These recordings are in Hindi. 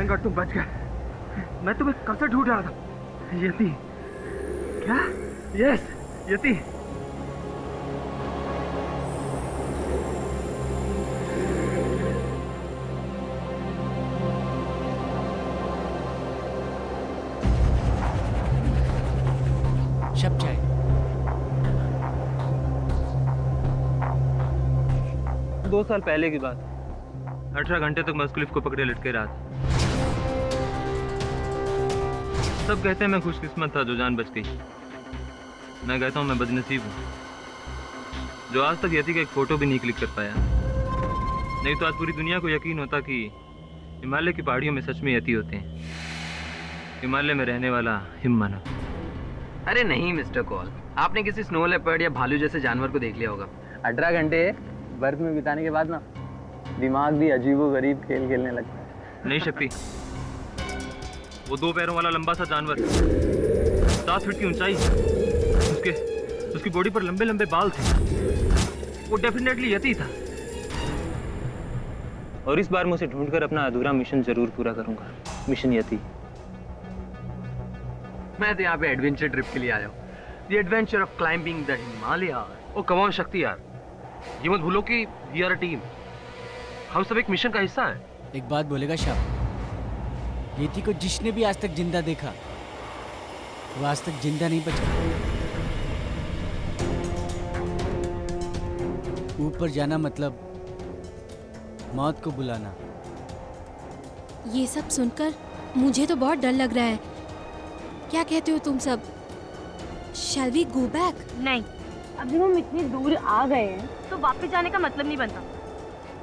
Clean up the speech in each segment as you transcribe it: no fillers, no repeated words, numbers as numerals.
थैंक गॉड तुम बच गए। मैं तुम्हें कब से ढूंढ रहा था। यति। क्या? यस, यति। शब जाए। 2 साल पहले की बात। 18 घंटे तक मैं उस क्लिफ को पकड़े लटके रहा था। सब कहते हैं मैं खुशकिस्मत था जो जान बच गई। मैं कहता हूँ मैं बदनसीब हूँ जो आज तक यति का एक फोटो भी नहीं क्लिक कर पाया। नहीं तो आज पूरी दुनिया को यकीन होता कि हिमालय की पहाड़ियों में सच में यति होते हैं। हिमालय में रहने वाला हिममानव। अरे नहीं मिस्टर कॉल, आपने किसी स्नो लेपर्ड या भालू जैसे जानवर को देख लिया होगा। 18 घंटे बर्फ में बिताने के बाद ना दिमाग भी अजीबोगरीब खेल खेलने लगता है। नहीं शक्ति, वो 2 पैरों वाला लंबा सा जानवर, 7 फीट की ऊंचाई, उसकी बॉडी पर लंबे लंबे बाल थे। वो डेफिनेटली यति था। और इस बार मैं उसे ढूंढकर अपना अधूरा मिशन जरूर पूरा करूंगा। मिशन यति। मैं तो यहाँ पे एडवेंचर ट्रिप के लिए आया हूँ। The adventure of climbing the Himalaya. Oh come on Shakti यार, ये मत भूलो कि वी आर अ टीम। हम सब एक मिशन का हिस्सा हैं। एक बात बोलेगा शाह, यति को जिसने भी आज तक जिंदा देखा वो आज तक जिंदा नहीं बचा। ऊपर जाना मतलब मौत को बुलाना। ये सब सुनकर मुझे तो बहुत डर लग रहा है। क्या कहते हो तुम सब? Shall we go back? नहीं, अभी हम इतनी दूर आ गए हैं तो वापस जाने का मतलब नहीं बनता।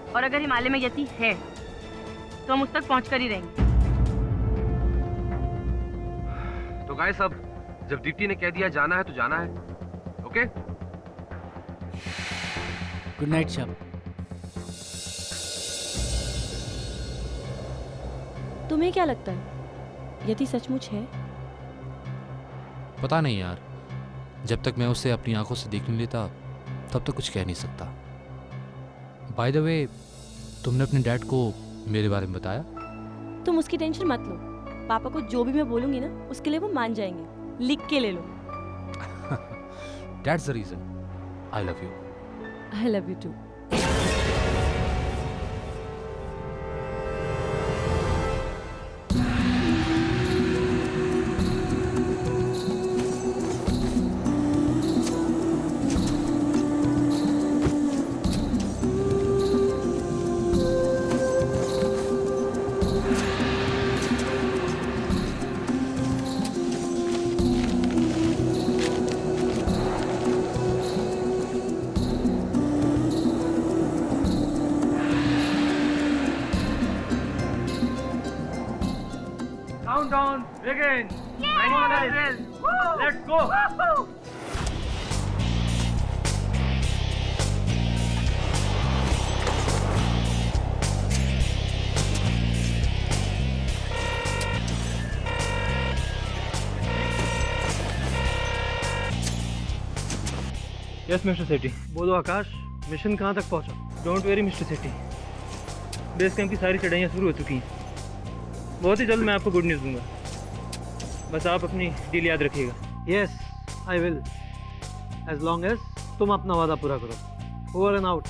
और अगर हिमालय में यति है तो हम उस तक पहुंच कर ही रहेंगे। तो गाइस सब, जब दीप्ति ने कह दिया जाना है तो जाना है। ओके? Good night Shah. तुम्हें क्या लगता है यति सचमुच है? पता नहीं यार, जब तक मैं उसे अपनी आंखों से देख नहीं लेता तब तक कुछ कह नहीं सकता। बाय द वे, तुमने अपने डैड को मेरे बारे में बताया? तुम उसकी टेंशन मत लो। पापा को जो भी मैं बोलूंगी ना उसके लिए वो मान जाएंगे। लिख के ले लो। That's the reason I love you. I love you too. Countdown begins. Come on guys, let's go. Yes mister Sethi. बोलो आकाश, मिशन कहाँ तक पहुँचा? Don't worry mister Sethi, base camp की सारी चढ़ाइयाँ शुरू हो चुकी हैं। बहुत ही जल्द मैं आपको गुड न्यूज़ दूंगा। बस आप अपनी डील याद रखिएगा। Yes I will, as long as तुम अपना वादा पूरा करो। Over and out.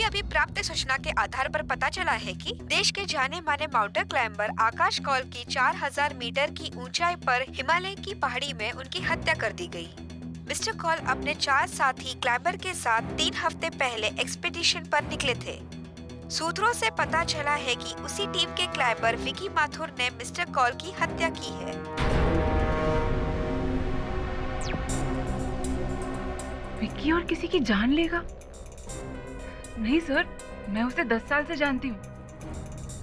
अभी प्राप्त सूचना के आधार पर पता चला है कि देश के जाने माने माउंटेन क्लाइंबर आकाश कौल की 4000 मीटर की ऊंचाई पर हिमालय की पहाड़ी में उनकी हत्या कर दी गई। मिस्टर कॉल अपने 4 साथी क्लाइंबर के साथ 3 हफ्ते पहले एक्सपीडिशन पर निकले थे। सूत्रों से पता चला है कि उसी टीम के क्लाइंबर विकी माथुर ने मिस्टर कॉल की हत्या की है। विकी और किसी की जान लेगा? नहीं सर, मैं उसे 10 साल से जानती हूँ।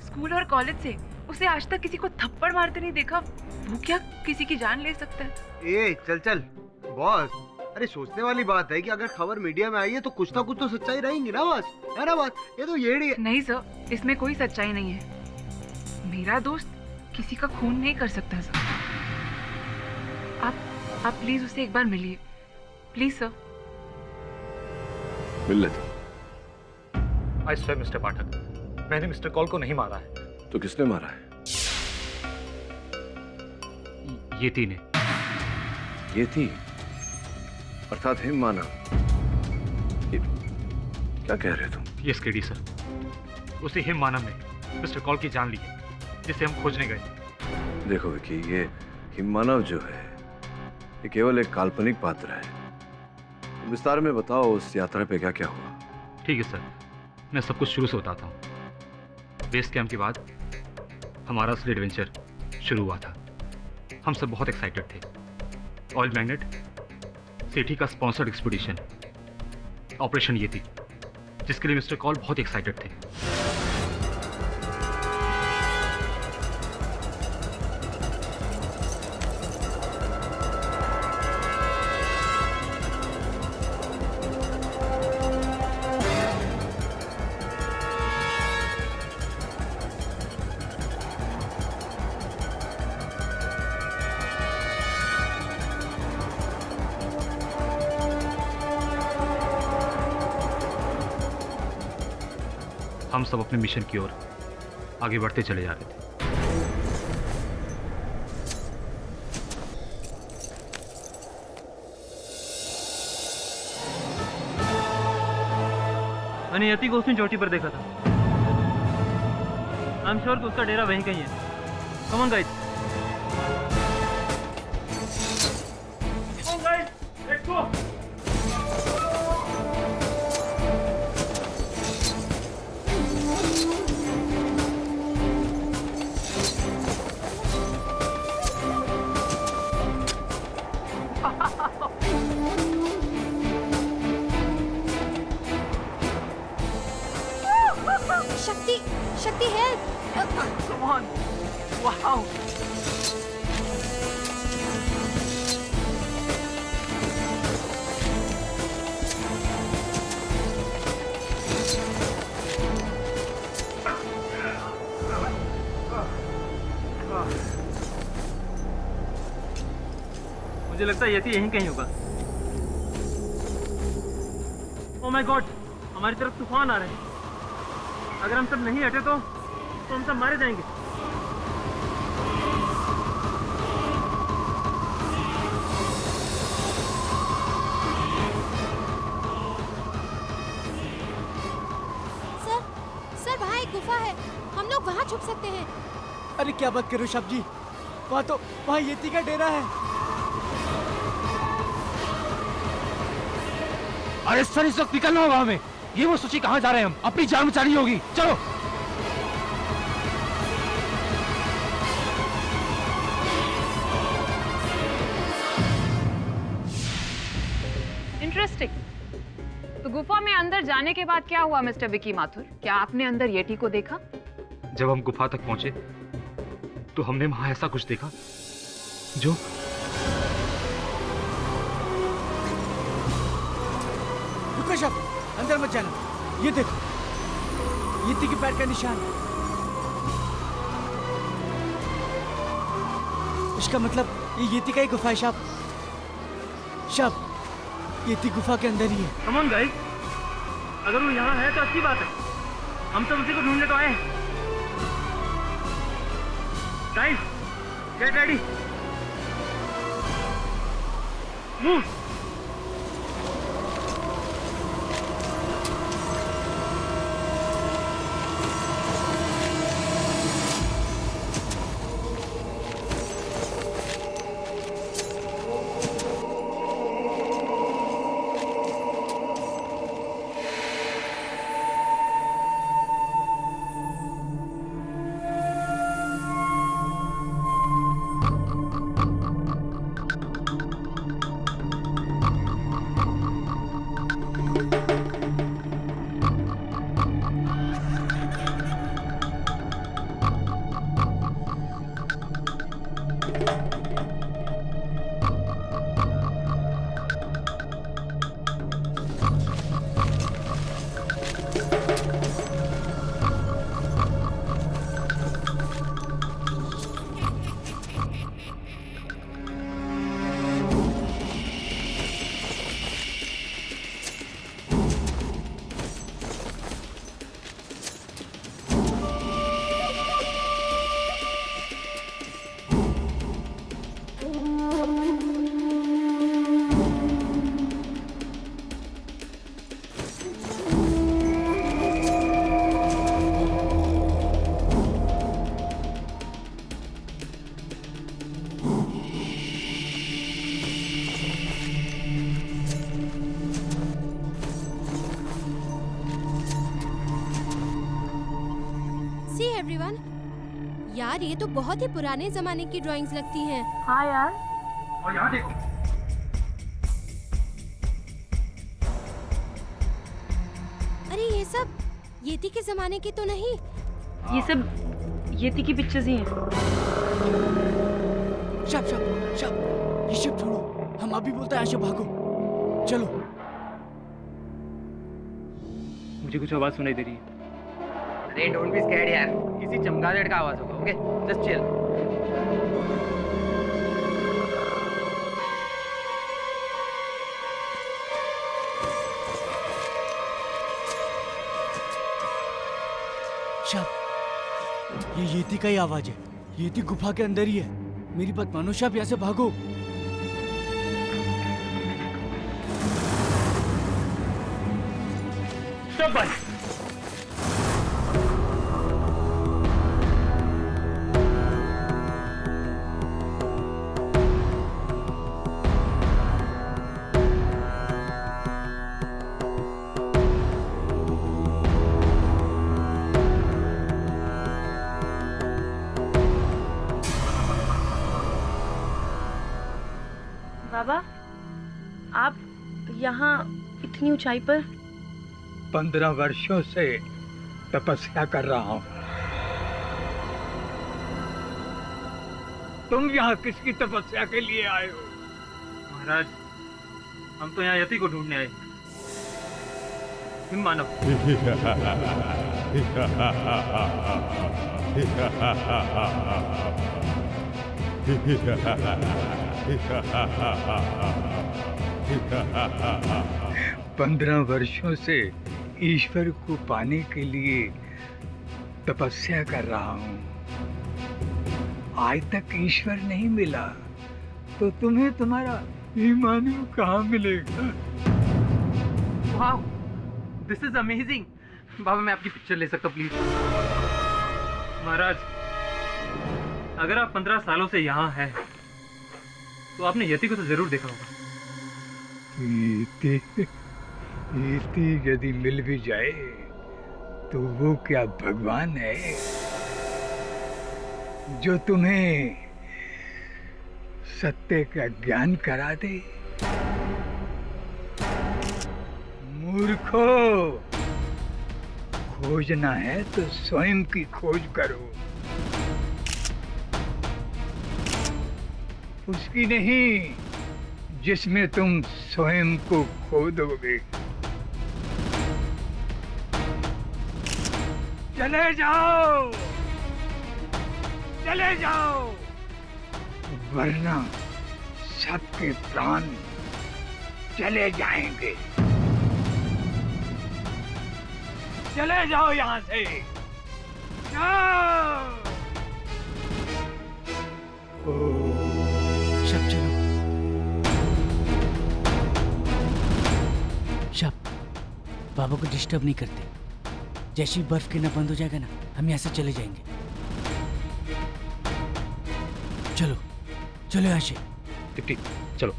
स्कूल और कॉलेज से उसे आज तक किसी को थप्पड़ मारते नहीं देखा। वो क्या किसी की जान ले सकता है? ए चल चल बॉस, अरे सोचने वाली बात है कि अगर खबर मीडिया में आई है तो कुछ ना कुछ तो सच्चाई रहेंगी ना बॉस, है ना बॉस? ये तो येड़ी है। नहीं सर, इसमें कोई सच्चाई नहीं है। मेरा दोस्त किसी का खून नहीं कर सकता सर। आप प्लीज उसे एक बार मिलिए, प्लीज सर। मिल लेता। आई स्वेयर मिस्टर पाठक, मैंने मिस्टर कॉल को नहीं मारा है। तो किसने मारा है? येती ने। ये थी अर्थात हिम मानव। क्या कह रहे हो तुम? यस केडी सर, उसी हिम मानव ने मिस्टर कॉल की जान ली है, जिसे हम खोजने गए। देखो विकी, ये हिम मानव जो है ये केवल एक काल्पनिक पात्र है। तुम विस्तार में बताओ उस यात्रा पे क्या क्या हुआ। ठीक है सर, मैं सब कुछ शुरू से बताता हूँ। बेस कैंप के बाद हमारा असली एडवेंचर शुरू हुआ था। हम सब बहुत एक्साइटेड थे। ऑयल मैग्नेट सेठी का स्पॉन्सर्ड एक्सपीडिशन ऑपरेशन ये थी, जिसके लिए मिस्टर कॉल बहुत एक्साइटेड थे। हम सब अपने मिशन की ओर आगे बढ़ते चले जा रहे थे। मैंने यति को उसने चोटी पर देखा था। आई एम श्योर कि उसका डेरा वहीं कहीं है। Come on guys. Come on guys, let's go. शक्ति, शक्ति हेल्प! Come on! Wow! मुझे लगता है यति यहीं कहीं होगा। ओह माय गॉड, हमारी तरफ तूफान आ रहे हैं। अगर हम सब नहीं हटे तो हम सब मारे जाएंगे। सर, सर वहाँ एक गुफा है, हम लोग वहाँ छुप सकते हैं। अरे क्या बात करो साहब जी, वहाँ येती का डेरा है। अरे सर, इस वक्त निकलना होगा हमें। ये वो सोची कहाँ जा रहे हैं हम? अपनी जान बचानी होगी, चलो। इंटरेस्टिंग। तो गुफा में अंदर जाने के बाद क्या हुआ मिस्टर विकी माथुर? क्या आपने अंदर येटी को देखा? जब हम गुफा तक पहुंचे तो हमने वहां ऐसा कुछ देखा जो रुको साहब, अंदर मत जाना। ये देखो, येती के पैर का निशान। इसका मतलब ये येती का ही गुफा है साहब। साहब, येती गुफा के अंदर ही है। कम ऑन गाइस, अगर वो यहाँ है तो अच्छी बात है। हम सब उसी को ढूंढने तो आए हैं। Guys, get ready. Move. Everyone. यार ये तो बहुत ही पुराने जमाने की ड्राइंग्स लगती हैं। हाँ यार। और यहाँ देखो। अरे ये सब येती के जमाने की तो नहीं? ये सब येती की पिक्चर्स ही हैं। शब शब शब, ये शिप छोड़ो, हम अभी बोलते हैं यहाँ से भागो। चलो। मुझे कुछ आवाज़ सुनाई दे रही है। अरे डोंट बी स्कैर्ड यार, किसी चमगादड़ का आवाज होगा। Okay just chill. शब, ये येती का ही आवाज है। येती गुफा के अंदर ही है। मेरी बात मानो शब, यहाँ से भागो। सब बंद। बाबा, आप यहाँ इतनी ऊंचाई पर? 15 वर्षों से तपस्या कर रहा हूँ। तुम यहाँ किसकी तपस्या के लिए आए हो? महाराज, हम तो यहाँ यति को ढूंढने आए। हिम मानव। पंद्रह वर्षों से ईश्वर को पाने के लिए तपस्या कर रहा हूँ। आज तक ईश्वर नहीं मिला तो तुम्हें तुम्हारा ईमानु कहाँ मिलेगा? Wow, this is amazing. बाबा मैं आपकी पिक्चर ले सकता हूँ प्लीज? महाराज, अगर आप 15 सालों से यहाँ हैं, तो आपने यति को तो जरूर देखा होगा। इति यदि मिल भी जाए तो वो क्या भगवान है जो तुम्हें सत्य का ज्ञान करा दे? मूर्खो, खोजना है तो स्वयं की खोज करो, उसकी नहीं जिसमें तुम स्वयं को खो दोगे। चले जाओ, चले जाओ, वरना सबके प्राण चले जाएंगे। चले जाओ यहाँ से, जाओ। शब चलो। शब, बाबा को डिस्टर्ब नहीं करते। जैसे ही बर्फ गिरना बंद हो जाएगा ना, हम यहाँ से चले जाएंगे। चलो चलो यहाँ से। टिप्टी चलो।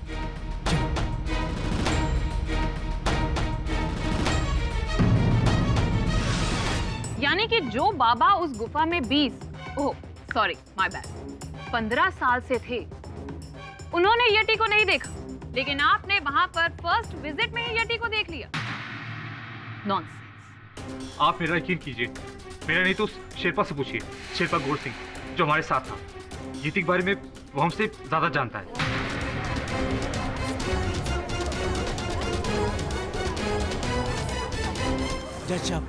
यानी कि जो बाबा उस गुफा में 15 साल से थे, उन्होंने यटी को नहीं देखा, लेकिन आपने वहां पर फर्स्ट विजिट में ही यटी को देख लिया। नॉनसेंस। आप मेरा यकीन कीजिए, मेरा नहीं तो उस शेरपा से पूछिए, शेरपा गोर सिंह जो हमारे साथ था। यति के बारे में वो हमसे ज्यादा जानता है। जज साहब,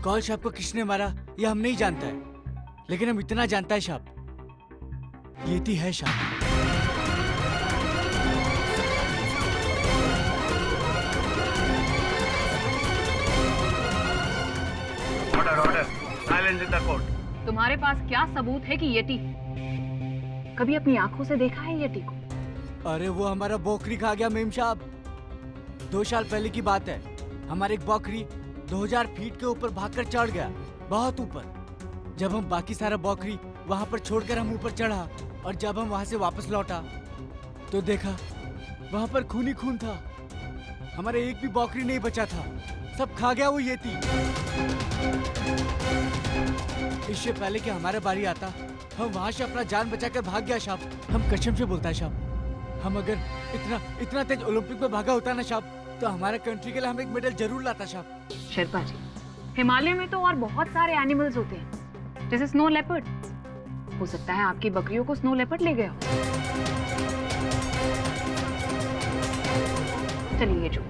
कौल साहब को किसने मारा ये हम नहीं जानता है, लेकिन हम इतना जानता है साहब, येती है साहब। तुम्हारे पास क्या सबूत है कि येटी? कभी अपनी आंखों से देखा है येटी को? अरे वो हमारा बकरी खा गया मेम साहब। 2 साल पहले की बात है, हमारे एक बकरी 2000 फीट के ऊपर भागकर चढ़ गया, बहुत ऊपर। जब हम बाकी सारा बकरी वहां पर छोड़कर हम ऊपर चढ़ा, और जब हम वहां से वापस लौटा तो देखा वहां पर खून ही खून था। हमारे एक भी बकरी नहीं बचा था, सब खा गया वो येती। इससे पहले कि हमारा बारी आता हम वहाँ से अपना जान बचाकर भाग गया साहब। हम कसम से बोलता है साहब, हम अगर इतना तेज ओलंपिक में भागा होता ना साहब, तो हमारे कंट्री के लिए हम एक मेडल जरूर लाता साहब। शेरपा जी, हिमालय में तो और बहुत सारे एनिमल्स होते हैं, जैसे स्नो लेपर्ड। हो सकता है आपकी बकरियों को स्नो लेपर्ड ले गया हो। चलिए जो,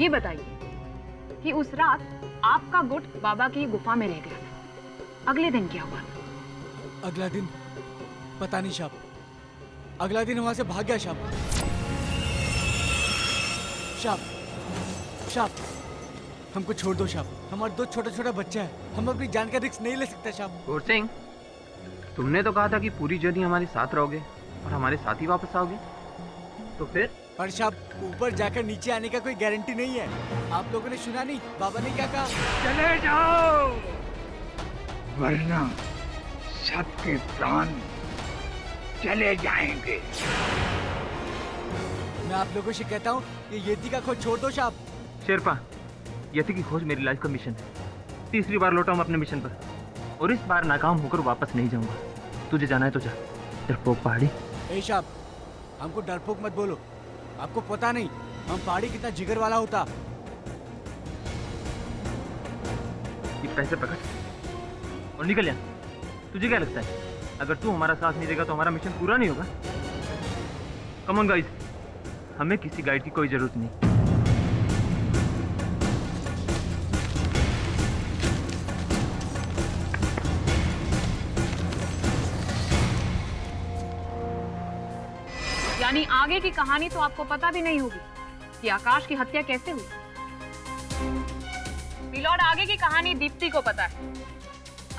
ये बताइए कि उस रात आपका गुट बाबा की गुफा में रह गया था, अगले दिन क्या हुआ? अगला दिन पता नहीं साहब, अगला दिन वहां से भाग गया साहब। साहब हमको छोड़ दो साहब, हमारे 2 छोटे बच्चे हैं, हम अपनी जान का रिस्क नहीं ले सकते साहब। गौर सिंह, तुमने तो कहा था कि पूरी जर्नी हमारे साथ रहोगे और हमारे साथ ही वापस आओगे, तो फिर? पर साहब ऊपर जाकर नीचे आने का कोई गारंटी नहीं है। आप लोगों ने सुना नहीं बाबा ने क्या कहा? चले जाओ, वरना सबके प्राण चले जाएंगे। मैं आप लोगों से कहता हूँ कि यति का खोज छोड़ दो साहब। शेरपा, यति की खोज मेरी लाइफ का मिशन है। तीसरी बार लौटा हूँ अपने मिशन पर, और इस बार नाकाम होकर वापस नहीं जाऊंगा। तुझे जाना है तो जा, डरपोक पहाड़ी। ए साहब, हमको डरपोक मत बोलो, आपको पता नहीं हम पहाड़ी कितना जिगर वाला होता। ये पैसे पकड़ और निकल यहाँ। तुझे क्या लगता है अगर तू हमारा साथ नहीं देगा तो हमारा मिशन पूरा नहीं होगा? कम ऑन गाइस, हमें किसी गाइड की कोई जरूरत नहीं। यानी आगे की कहानी तो आपको पता भी नहीं होगी कि आकाश की हत्या कैसे हुई। पिलॉट, आगे की कहानी दीप्ति को पता है,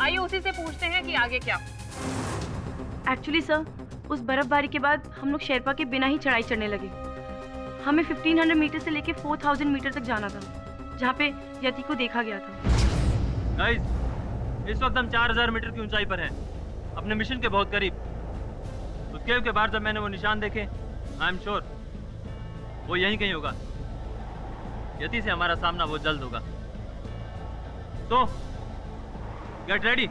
आइए उसी से पूछते हैं कि आगे क्या। एक्चुअली सर, उस बर्फबारी के बाद हम लोग शेरपा के बिना ही चढ़ाई चढ़ने लगे। हमें 1500 मीटर से लेके 4000 मीटर तक जाना था, जहाँ पे यति को देखा गया था। गाइस, इस वक्त हम 4000 मीटर की ऊंचाई पर हैं, अपने मिशन के बहुत करीब। उस केव के बाहर जब मैंने वो निशान देखे, आई एम श्योर वो यहीं कहीं होगा। यति से हमारा सामना वो जल्द होगा, तो गेट रेडी।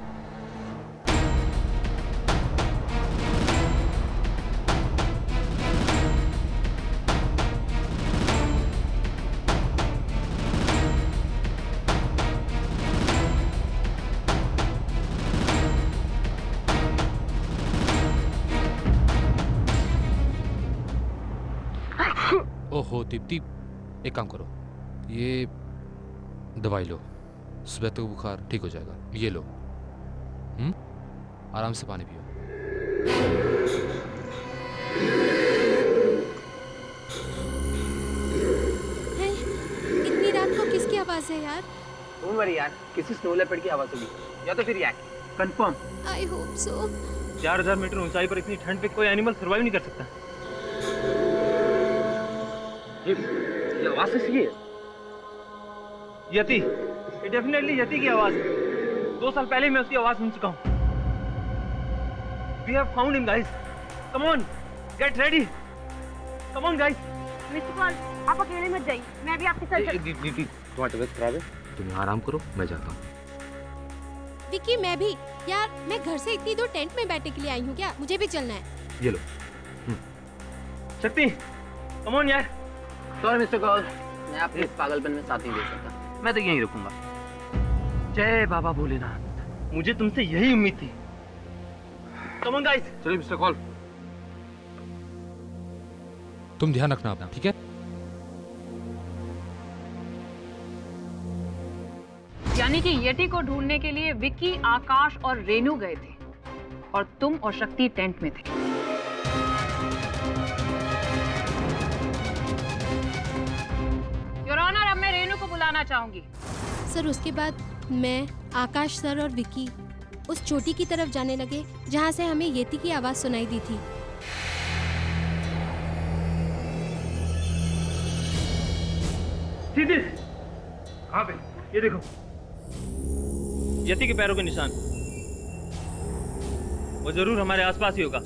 ओहो दीप्ति, एक काम करो, ये दवाई लो, सुबह तक बुखार ठीक हो जाएगा। ये लो, आराम से पानी पियो। इतनी रात को किसकी आवाज है यार? डोंट वरी यार, किसी स्नो लेपर्ड की आवाज होगी या तो फिर yak. Confirm. I hope so. 4000 metre ऊंचाई पर इतनी ठंड पे कोई एनिमल सर्वाइव नहीं कर सकता। ये आवाज किसकी है? यति, ये डेफिनेटली यति की आवाज है। 2 साल पहले मैं उसकी आवाज सुन चुका हूँ। We have found him, guys. Come on, get ready. Come on, guys. Mister Paul, आप अकेले मत जाइए, मैं भी आपके साथ। दीदी, तुम्हारी तबीयत खराब है, तुम आराम करो, मैं जाता हूँ। विकी, मैं भी यार, मैं घर से इतनी दूर टेंट में बैठने के लिए आई हूँ क्या? मुझे भी चलना है। ये लो। शक्ति, come on यार। सॉरी मिस्टर कॉल, मैं आपके इस पागलपन में साथ नहीं दे सकता। मैं तो यहीं रुकूंगा। जय बाबा भोलेनाथ, मुझे तुमसे यही उम्मीद थी। Come on, guys. चलिए मिस्टर कॉल। तुम ध्यान रखना अपना, ठीक है? यानी कि यति को ढूंढने के लिए विक्की, आकाश और रेनू गए थे और तुम और शक्ति टेंट में थे। योर ऑनर, अब मैं रेनू को बुलाना चाहूंगी। सर, उसके बाद मैं, आकाश सर और विकी उस चोटी की तरफ जाने लगे जहाँ से हमें येती की आवाज सुनाई दी थी। सीधे कहाँ पे? ये देखो, यति के पैरों के निशान। वो जरूर हमारे आसपास ही होगा।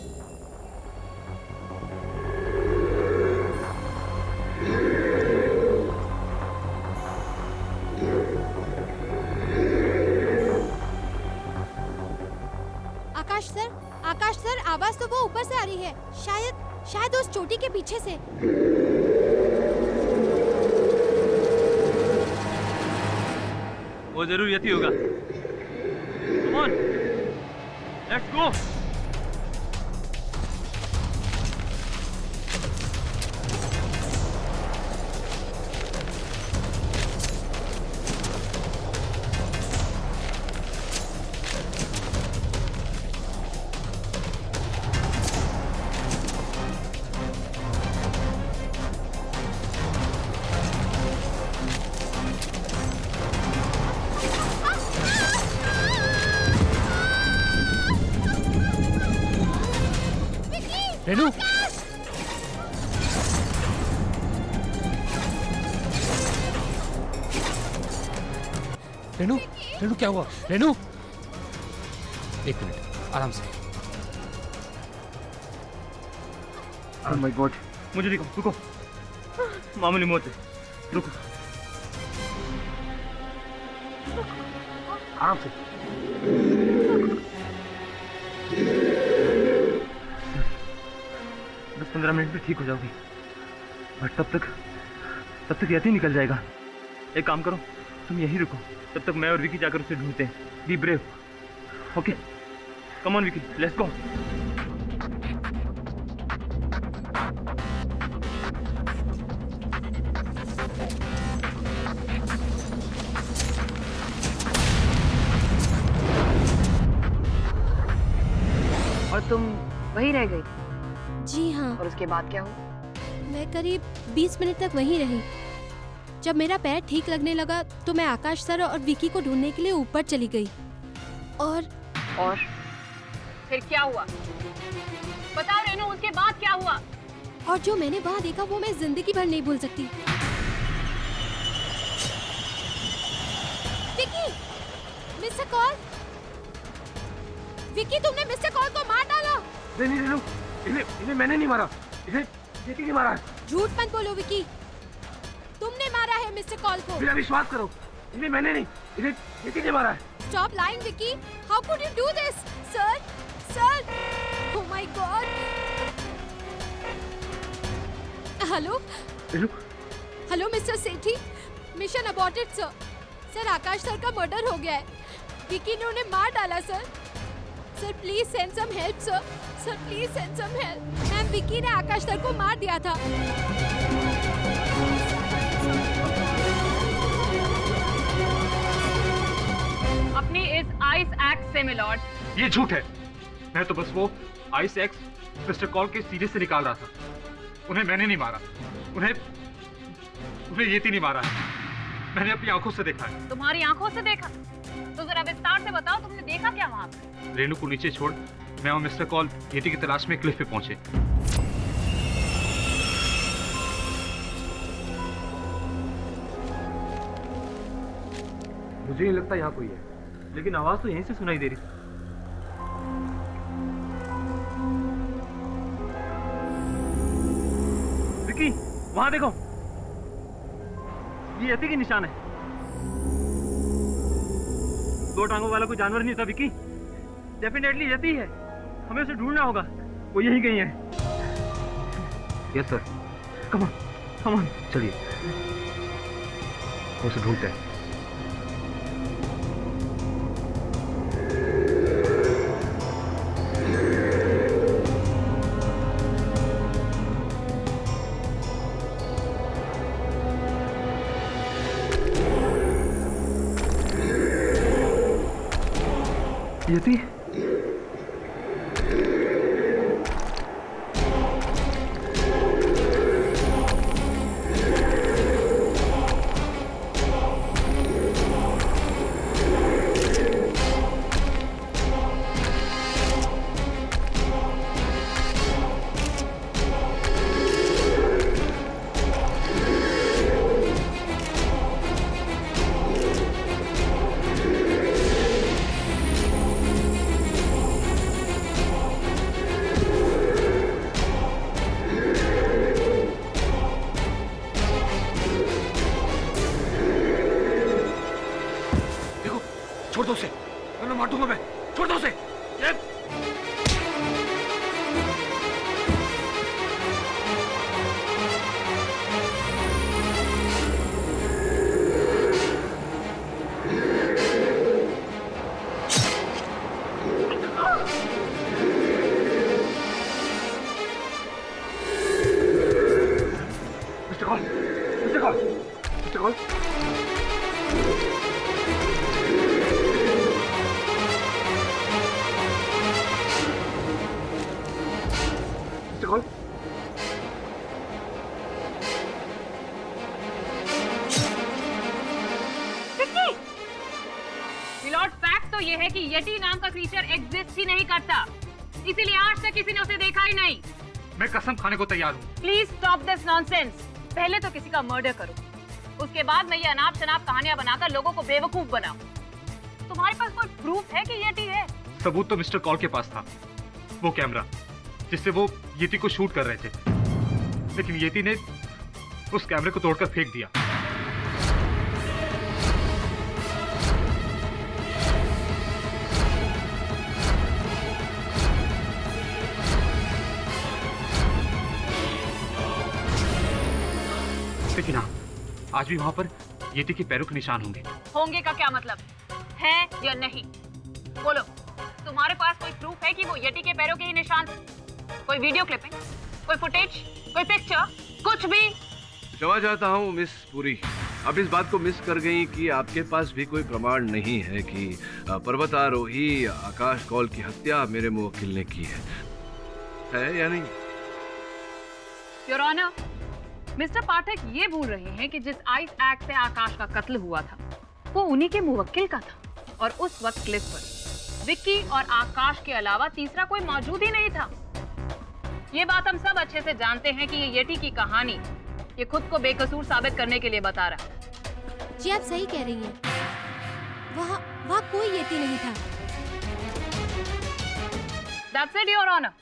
आवाज तो वो ऊपर से आ रही है, शायद उस चोटी के पीछे से। वो जरूर यति होगा। Come on, let's go. Renu, Renu, Renu क्या हुआ? रेनू, एक मिनट, आराम से। Oh my God, मुझे देखो, रुको। मामूली मौत है, रुको। आराम से। बस 15 मिनट में ठीक हो जाओगी, बट तब तक यति निकल जाएगा। एक काम करो, तुम यहीं रुको, तब तक मैं और विकी जाकर उसे ढूंढते हैं। Be brave, okay? Come on Vicky, let's go. और तुम वहीं रह गई? जी हाँ। और उसके बाद क्या हुआ? मैं करीब 20 मिनट तक वहीं रही। जब मेरा पैर ठीक लगने लगा तो मैं आकाश सर और विकी को ढूंढने के लिए ऊपर चली गई। और फिर क्या हुआ? बताओ रेनू, उसके बाद क्या हुआ? और जो मैंने वहाँ देखा वो मैं जिंदगी भर नहीं भूल सकती। Vicky, mister call. विकी, तुमने मिस्टर कॉल को मार डाला। नहीं रेनू, इन्हें मैंने नहीं मारा, इन्हें यति ने मारा है। झूठ मत बोलो विकी, तुमने मारा है मिस्टर कॉल को। मेरा विश्वास करो, इन्हें मैंने नहीं, इन्हें यति ने मारा है। Stop lying, Vicky. How could you do this, sir? Sir! Oh my God! Hello? Hello, Mr. Sethi. Mission aborted, sir. Sir, Akash sir का मर्डर हो गया है। विकी ने उन्हें मार डाला, sir. Sir, please send some help, sir. Sir, please send some help. Ma'am, Vicky ने आकाश सर को मार दिया था। अपनी इस आइस एक्ट से मिलॉर्ड। ये झूठ है। मैं तो बस वो आइस एक्स मिस्टर कॉल के सीधे से निकाल रहा था। उन्हें मैंने नहीं मारा, उन्हें येती नहीं मारा है। मैंने अपनी आंखों से देखा है। तुम्हारी आंखों से देखा? तो जरा विस्तार से बताओ, तुमने देखा क्या वहाँ पे? रेनू को नीचे छोड़ मैं और मिस्टर कॉल येती की तलाश में क्लिफ पे पहुंचे। मुझे नहीं लगता यहाँ कोई है, लेकिन आवाज तो यहीं से सुनाई दे रही। विकी, वहां देखो, ये यति के निशान है। दो टांगों वाला कोई जानवर नहीं था विकी, डेफिनेटली यति है। हमें उसे ढूंढना होगा, वो यहीं कहीं है। Yes sir. कम ऑन, चलिए उसे ढूंढते हैं। यति, छोड़ दो उसे, वरना मार दूंगा मैं। छोड़ दो उसे। तो ये है कि यटी नाम का क्रीचर एग्जिस्ट ही नहीं करता, इसीलिए आज तक किसी ने उसे देखा ही नहीं। मैं कसम खाने को तैयार हूँ। Please stop this nonsense. पहले तो किसी का मर्डर करो, उसके बाद मैं ये अनाप शनाप कहानियां बनाकर लोगों को बेवकूफ बनाऊं। तुम्हारे पास कोई प्रूफ है कि यटी है? सबूत तो मिस्टर कॉल के पास था, वो कैमरा जिससे वो येती को शूट कर रहे थे, लेकिन येती ने उस कैमरे को तोड़कर फेंक दिया। लेकिन हाँ, आज भी वहां पर येती के पैरों के निशान होंगे। होंगे का क्या मतलब है या नहीं? बोलो, तुम्हारे पास कोई प्रूफ है कि वो यटी के पैरों के ही निशान थे? कोई वीडियो क्लिपिंग, कोई फुटेज, कोई पिक्चर, कुछ भी? क्षमा चाहता हूँ मिस पुरी, आप इस बात को मिस कर गई कि आपके पास भी कोई प्रमाण नहीं है कि पर्वतारोही आकाश कौल की हत्या मेरे मुवक्किल ने की है या नहीं? योर ऑनर, मिस्टर पाठक ये भूल रहे हैं कि जिस आइस एक्ट से आकाश का कत्ल हुआ था वो उन्हीं के मुवक्किल का था, और उस वक्त क्लिफ पर विक्की और आकाश के अलावा तीसरा कोई मौजूद ही नहीं था। ये बात हम सब अच्छे से जानते हैं कि ये येटी की कहानी ये खुद को बेकसूर साबित करने के लिए बता रहा है। जी आप सही कह रही हैं, वहाँ कोई येटी नहीं था। That's it, your honour.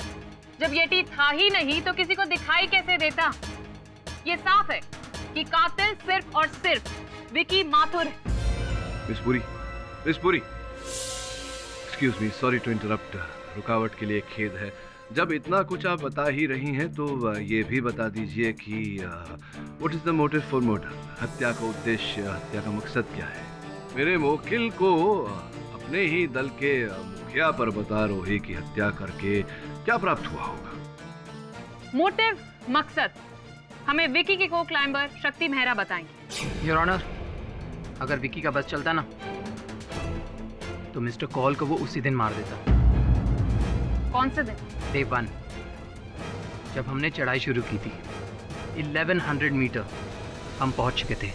जब येटी था ही नहीं तो किसी को दिखाई कैसे देता? ये साफ है कि कातिल सिर्फ और सिर्फ विकी माथुर है। Miss Puri, excuse me, sorry to interrupt, रुकावट के लिए खेद है। जब इतना कुछ आप बता ही रही हैं तो ये भी बता दीजिए कि what is the motive for murder? हत्या का उद्देश्य, हत्या का मकसद क्या है? मेरे मुवक्किल को अपने ही दल के मुखिया पर्वतारोही की हत्या करके क्या प्राप्त हुआ होगा? मोटिव, मकसद हमें विकी के को क्लाइंबर शक्ति मेहरा बताएंगे। योर ऑनर, अगर विकी का बस चलता ना तो मिस्टर कॉल को वो उसी दिन मार देता। कौन से दिन? डे 1, जब हमने चढ़ाई शुरू की थी। 1100 मीटर हम पहुंच चुके थे।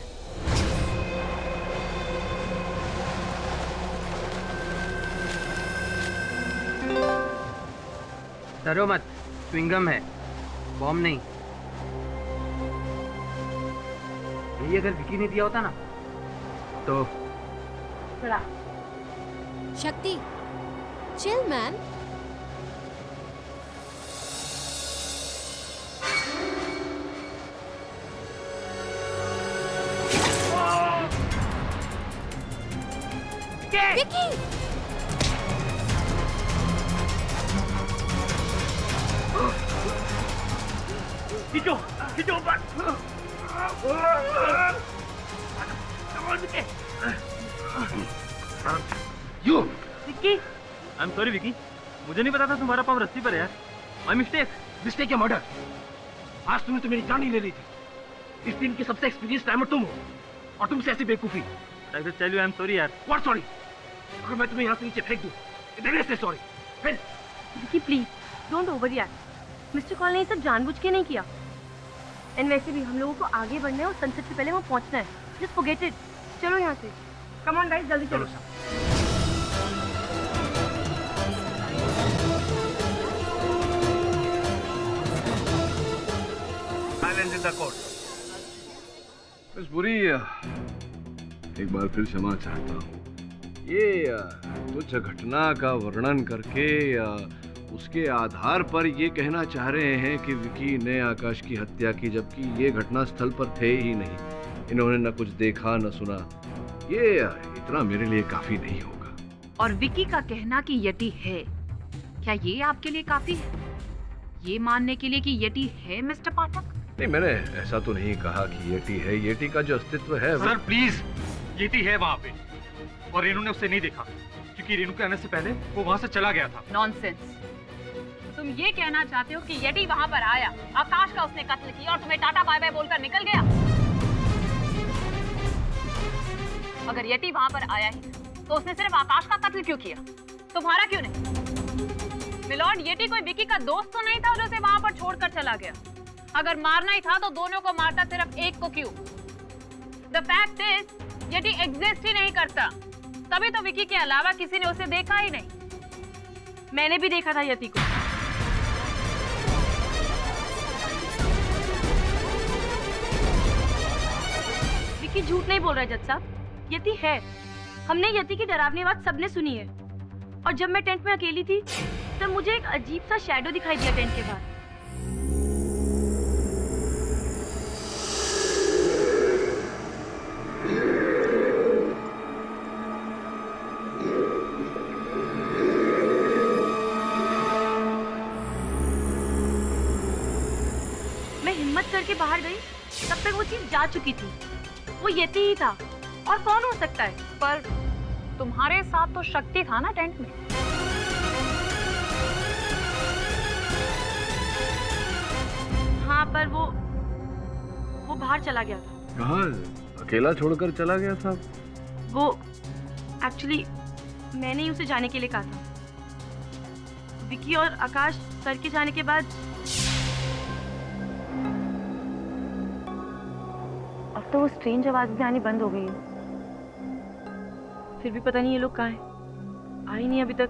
डरो मत, च्युइंगम है, बॉम्ब नहीं। ये अगर विकी ने दिया होता ना तो शक्ति, चिल मैन। विकी! खींचो, खींचो ऊपर। You! Vicky! I'm sorry Vicky, मुझे नहीं पता था तुम्हारा पाँव रस्सी पर है यार। My mistake. मिस्टेक या मर्डर? आज तुमने तो मेरी जान ही ले ली थी। इस दिन की सबसे एक्सपीरियंस टाइमर तुम हो, और तुमसे ऐसी बेवकूफी। I will tell you I'm sorry यार। What sorry? अगर मैं तुम्हें यहाँ से नीचे फेंक दूँ, then I say sorry. फिर? Vicky please, don't overreact. Mister call ने ये सब जानबूझ के नहीं किया। एंड वैसे भी हम लोगों को आगे बढ़ना है और सनसेट से पहले वहाँ पहुँचना है। Just forget it. चलो यहाँ से। कम ऑन गाइस, जल्दी चलो। Silence in the court. Miss Puri, एक बार फिर क्षमा चाहता हूँ। ये कुछ घटना का वर्णन करके उसके आधार पर ये कहना चाह रहे हैं कि विकी ने आकाश की हत्या की, जबकि ये घटना स्थल पर थे ही नहीं। इन्होंने न कुछ देखा न सुना। ये इतना मेरे लिए काफी नहीं होगा। और विकी का कहना कि यटी है, क्या ये आपके लिए काफी है? ये मानने के लिए कि यटी है मिस्टर पाठक? नहीं, मैंने ऐसा तो नहीं कहा कि येटी है। येटी का जो अस्तित्व है सर प्लीज, येटी है वहाँ पे, और रेनू ने उसे नहीं देखा क्योंकि रेनू के आने से पहले वो वहाँ से चला गया था। नॉनसेंस। तुम ये कहना चाहते हो कि यटी वहाँ पर आया, आकाश का उसने कत्ल किया और तुम्हें टाटा बाय बाय बोलकर निकल गया? अगर यटी वहाँ पर आया ही तो उसने सिर्फ आकाश का कत्ल क्यों किया, तुम्हारा क्यों नहीं? मिलॉर्ड, येटी कोई विकी का दोस्त तो नहीं था जो उसे वहाँ पर छोड़कर चला गया। अगर मारना ही था तो दोनों को मारता, सिर्फ एक को क्यों? The fact is yeti exist ही नहीं करता। तभी तो विकी के अलावा किसी ने उसे देखा ही नहीं। मैंने भी देखा था यति को। विकी झूठ नहीं बोल रहा है जज साहब, यति है। हमने यति की डरावनी बात सबने सुनी है। और जब मैं टेंट में अकेली थी तब मुझे एक अजीब सा शैडो दिखाई दिया टेंट के बाहर। मैं हिम्मत करके बाहर गई, तब तक वो चीज जा चुकी थी। वो यति ही था, और कौन हो सकता है? पर तुम्हारे साथ तो शक्ति था ना टेंट में। हाँ, पर वो बाहर चला गया था। कहाँ? अकेला छोड़कर चला गया था? वो एक्चुअली मैंने ही उसे जाने के लिए कहा था। विकी और आकाश सर के जाने के बाद अब तो वो स्ट्रेंज आवाज भी आनी बंद हो गई है। फिर भी पता नहीं ये लोग कहाँ हैं। आए नहीं अभी तक।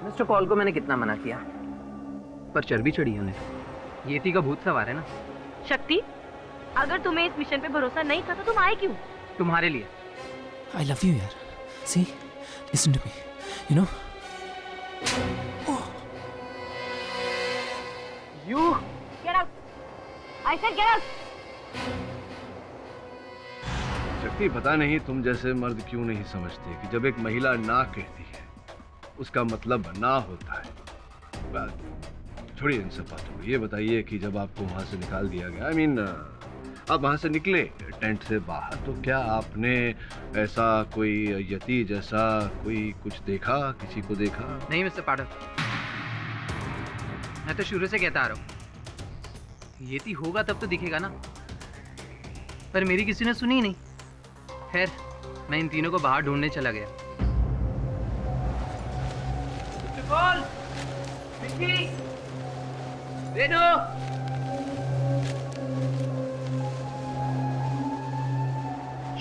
मिस्टर पॉल को मैंने कितना मना किया, पर चर्बी चढ़ी है उन्हें। येती का भूत सवार है ना। शक्ति, अगर तुम्हें इस मिशन पे भरोसा नहीं था तो तुम आए क्यों? तुम्हारे लिए। I love you यार। See, listen to me. You know? You get out. I said get out. शक्ति, पता नहीं तुम जैसे मर्द क्यों नहीं समझते कि जब एक महिला ना कहती है उसका मतलब ना होता है। छोड़िए इन सब बातों को। ये बताइए कि जब आपको वहां से निकाल दिया गया, I mean, आप वहां से निकले टेंट से बाहर, तो क्या आपने ऐसा कोई यति जैसा कोई कुछ देखा, किसी को देखा? नहीं मिस्टर पाठक, मैं तो शुरू से कहता आ रहा हूँ, येती होगा तब तो दिखेगा ना। पर मेरी किसी ने सुनी ही नहीं। खैर, मैं इन तीनों को बाहर ढूंढने चला गया।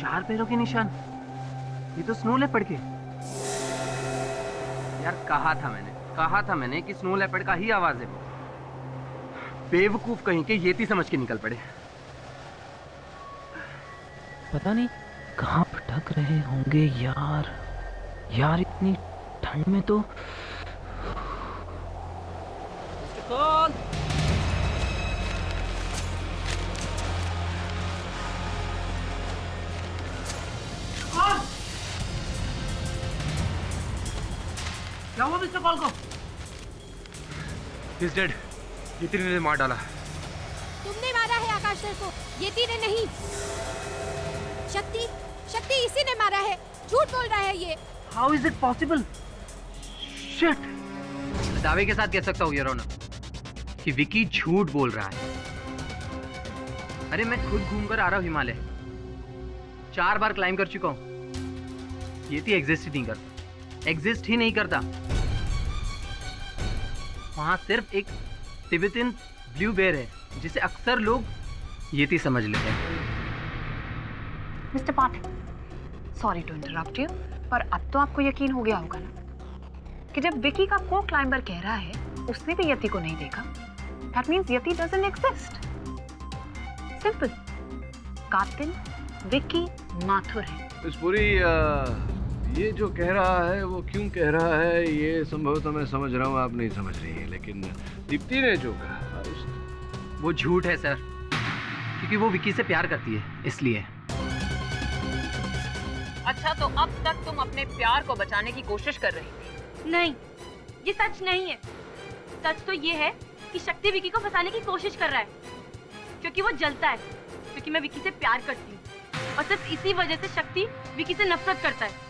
चार पैरों के निशान, ये तो स्नो लेपर्ड के। यार कहा था मैंने कि स्नो लेपर्ड का ही आवाज है। बेवकूफ कहीं के येती समझ के निकल पड़े। पता नहीं कहाँ भटक रहे होंगे यार इतनी ठंड में तो। क्या हुआ मिस्टर पॉल को? He's dead. येती ने मार डाला। तुमने मारा है आकाश सर को, येती ने नहीं। शक्ति इसी ने मारा है। झूठ बोल रहा है ये। How is it possible? Shit! दावे के साथ कह सकता हूँ योर ऑनर कि विकी झूठ बोल रहा है। अरे मैं खुद घूमकर आ रहा हूँ हिमालय, 4 बार क्लाइम कर चुका हूँ। येती एग्जिस्ट ही नहीं करता। वहां सिर्फ एक तिब्बतन ब्लू बेयर है जिसे अक्सर लोग येती समझ लेते हैं। Mister Pathak, sorry to interrupt you, पर अब तो आपको यकीन हो गया होगा ना कि जब विकी का को क्लाइंबर कह रहा है उसने भी यति को नहीं देखा, that means yeti doesn't exist. Simple. कातिल विकी माथुर है। इस पूरी ये जो कह रहा है वो क्यों कह रहा है ये संभवतः मैं समझ रहा हूँ, आप नहीं समझ रही है, लेकिन दीप्ति ने जो कहा वो झूठ है सर, क्योंकि वो विकी से प्यार करती है इसलिए। अच्छा, तो अब तक तुम अपने प्यार को बचाने की कोशिश कर रही थी? नहीं, ये सच नहीं है। सच तो ये है कि शक्ति विकी को फंसाने की कोशिश कर रहा है, क्योंकि वो जलता है, क्योंकि मैं विकी से प्यार करती हूँ। और सिर्फ इसी वजह से शक्ति विकी से नफरत करता है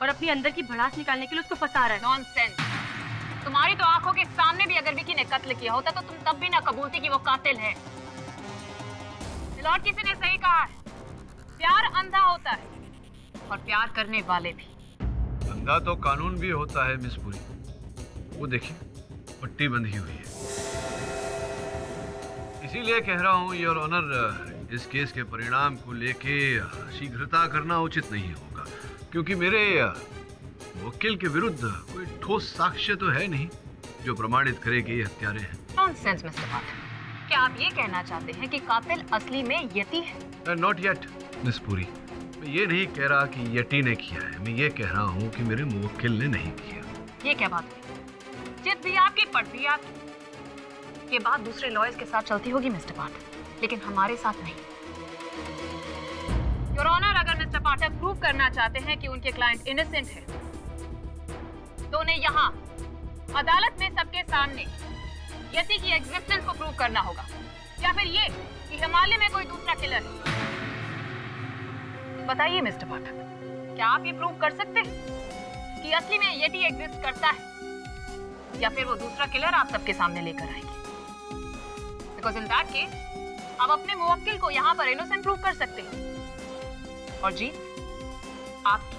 और अपनी अंदर की भड़ास निकालने के लिए उसको फंसा रहा है। नॉनसेंस। तुम्हारी तो आंखों के सामने भी अगर विकी ने कत्ल किया होता तो तुम तब भी ना कबूलती कि वो कातिल है। लॉर्ड किसी ने सही कहा है, प्यार अंधा होता है और प्यार करने वाले भी। अंधा तो कानून भी होता है मिस पुरी, वो देखिए पट्टी बंधी हुई है। इसीलिए कह रहा हूँ योर ऑनर, इस केस के परिणाम को लेके शीघ्रता करना उचित नहीं होगा, क्योंकि मेरे वकील के विरुद्ध कोई ठोस साक्ष्य तो है नहीं जो प्रमाणित करे कि ये हत्यारे हैं। नॉनसेंस मिस्टर पाठक, क्या आप ये कहना चाहते हैं कि कातिल असली में यति है? Not yet miss Puri. मैं ये नहीं कह रहा कि यति ने किया है, मैं ये कह रहा हूँ कि मेरे मुवक्किल ने नहीं किया। ये क्या बात हुई? जिद भी आपकी, पट भी आपकी। ये बात दूसरे लॉयर्स के साथ चलती होगी मिस्टर पाठक, लेकिन हमारे साथ नहीं। योर ऑनर, अगर मिस्टर पाठक प्रूव करना चाहते हैं कि उनके क्लाइंट इनोसेंट है, तो उन्हें यहाँ अदालत में सबके सामने यति की एग्जिस्टेंस को प्रूव करना होगा, या फिर ये कि हिमालय में कोई दूसरा किलर है। बताइए मिस्टर पाठक, क्या आप ये प्रूव कर सकते हैं कि असली में यति एग्जिस्ट करता है, या फिर वो दूसरा किलर आप सबके सामने लेकर आएंगे? बिकॉज इन दैट केस आप अपने मुवक्किल को यहाँ पर इनोसेंट प्रूव कर सकते हैं, और जीत आपकी।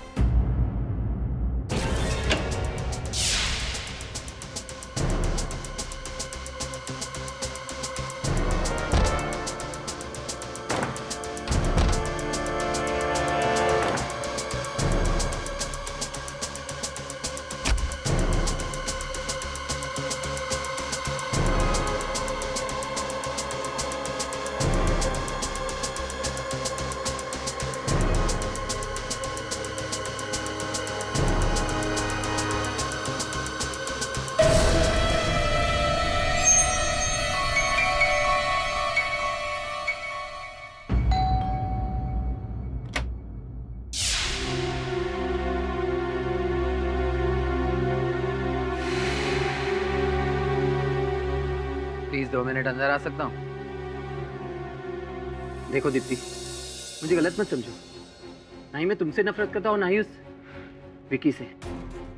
प्लीज 2 मिनट अंदर आ सकता हूँ? देखो दीप्ति, मुझे गलत मत समझो। ना ही मैं तुमसे नफरत करता हूँ, ना ही उस विकी से।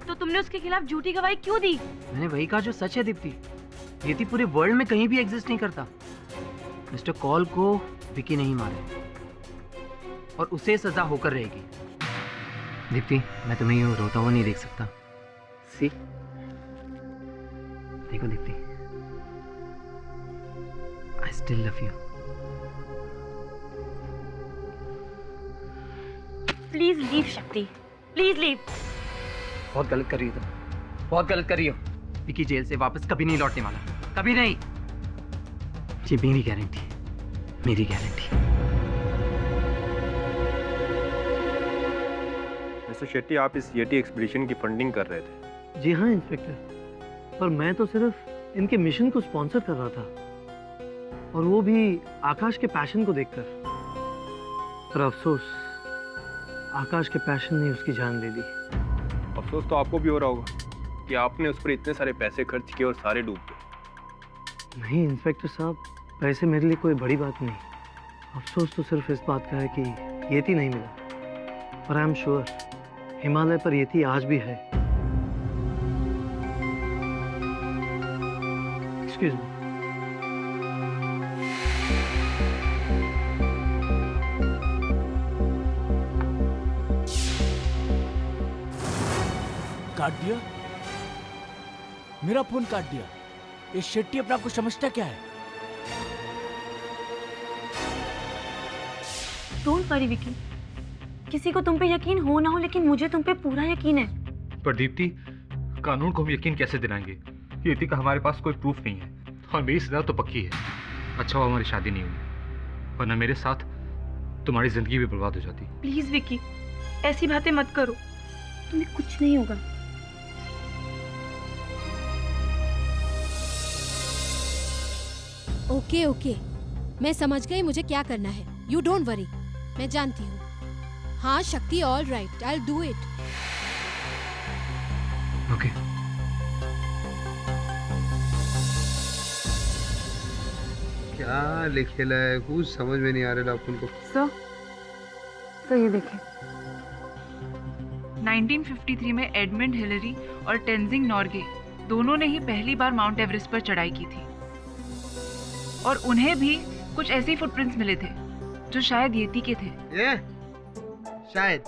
तो तुमने उसके खिलाफ झूठी गवाही क्यों दी? मैंने वही कहा जो सच है दीप्ति। यति पूरे वर्ल्ड में कहीं भी एग्जिस्ट नहीं करता। मिस्टर कॉल को विकी नहीं मारे, और उसे सजा होकर रहेगी। दीप्ति, मैं तुम्हें यूं रोता हुआ नहीं देख सकता। सी, देखो Deepti, I still love you. Please leave शक्ति, प्लीज लीव। बहुत गलत कर रही हो तुम, बहुत गलत कर रही हो। विकी जेल से वापस कभी नहीं लौटने वाला, कभी नहीं। ये मेरी गारंटी, मेरी गारंटी। मिस्टर शेट्टी, आप इस येटी एक्सपीडिशन की फंडिंग कर रहे थे? जी हाँ इंस्पेक्टर, पर मैं तो सिर्फ इनके मिशन को स्पॉन्सर कर रहा था, और वो भी आकाश के पैशन को देखकर। पर अफसोस, आकाश के पैशन ने उसकी जान ले ली। अफसोस तो आपको भी हो रहा होगा कि आपने उस पर इतने सारे पैसे खर्च किए और सारे डूब गए। नहीं इंस्पेक्टर साहब, पैसे मेरे लिए कोई बड़ी बात नहीं। अफसोस तो सिर्फ इस बात का है कि येती नहीं मिला। पर आई एम श्योर हिमालय पर येती आज भी है। Excuse me. काट दिया, मेरा फोन काट दिया। ये शेट्टी अपना आपको समझता क्या है? डोंट वरी विकी, किसी को तुम पे यकीन हो ना हो, लेकिन मुझे तुम पे पूरा यकीन है। पर दीप्ति, कानून को हम यकीन कैसे दिलाएंगे? यति का हमारे पास कोई प्रूफ नहीं है, और मेरी सजा तो पक्की है। अच्छा हुआ हमारी शादी नहीं हुई, वरना मेरे साथ तुम्हारी जिंदगी भी बर्बाद हो जाती। प्लीज विकी, ऐसी बातें मत करो, तुम्हें कुछ नहीं होगा। ओके ओके, मैं समझ गई मुझे क्या करना है। यू डोंट वरी, मैं जानती हूँ। हाँ शक्ति, all right, I will do it. Okay. क्या लिखेला है, कुछ समझ में नहीं आ रहा अपन को। सर ये देखें, 1953 में एडमंड हिलरी और टेंजिंग नॉर्गे दोनों ने ही पहली बार माउंट एवरेस्ट पर चढ़ाई की थी, और उन्हें भी कुछ ऐसे फुटप्रिंट्स मिले थे जो शायद येती के थे। ये शायद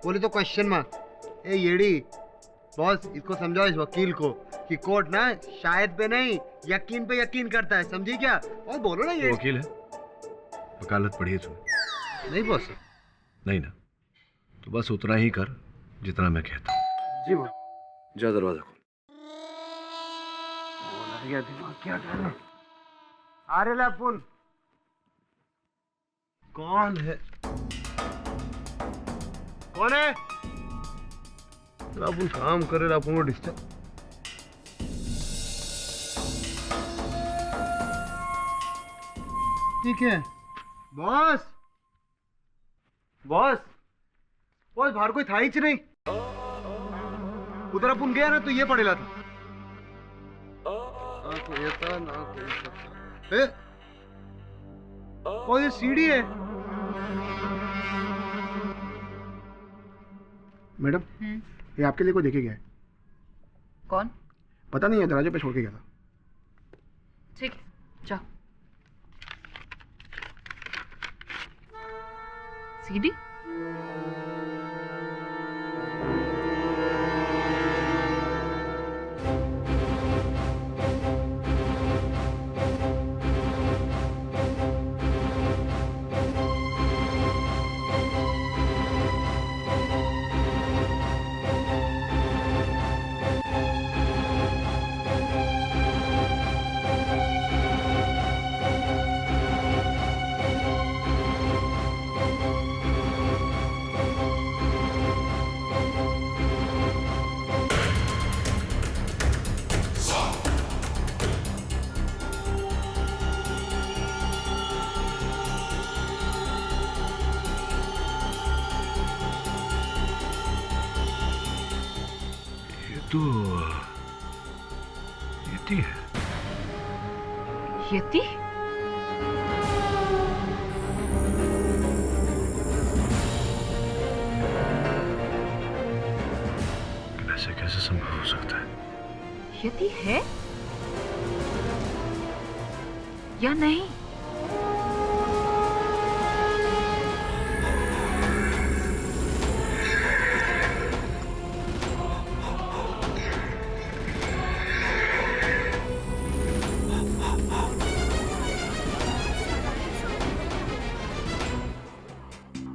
बोले तो क्वेश्चन मार्क। ए येड़ी बॉस, इसको समझाओ इस वकील को कि कोर्ट ना शायद पे नहीं यकीन पे यकीन करता है, समझी क्या? और बोलो ना ये वकील है, वकालत पढ़ी है तुमने? नहीं बॉस। नहीं ना, तो बस उतना ही कर जितना मैं कहता हूँ। जी बॉस। जा दरवाजा खोल। गया दिमाग क्या करने। अरे लापुन कौन है? कौन है? लापुन काम करे, लापुन को डिस्टर्ब। ठीक है बॉस। बॉस बॉस बाहर कोई था ही नहीं। उधर अपन गया ना तो ये पड़ेला था। ना कोई था ना कोई था। और ये सीढ़ी है। मैडम ये आपके लिए कोई देखे गया है? कौन? पता नहीं है, दरवाजे पे छोड़ के गया था। ठीक है जाओ। सीडी? तो यति है। यति? ऐसे कैसे संभव हो सकता है? यति है या नहीं?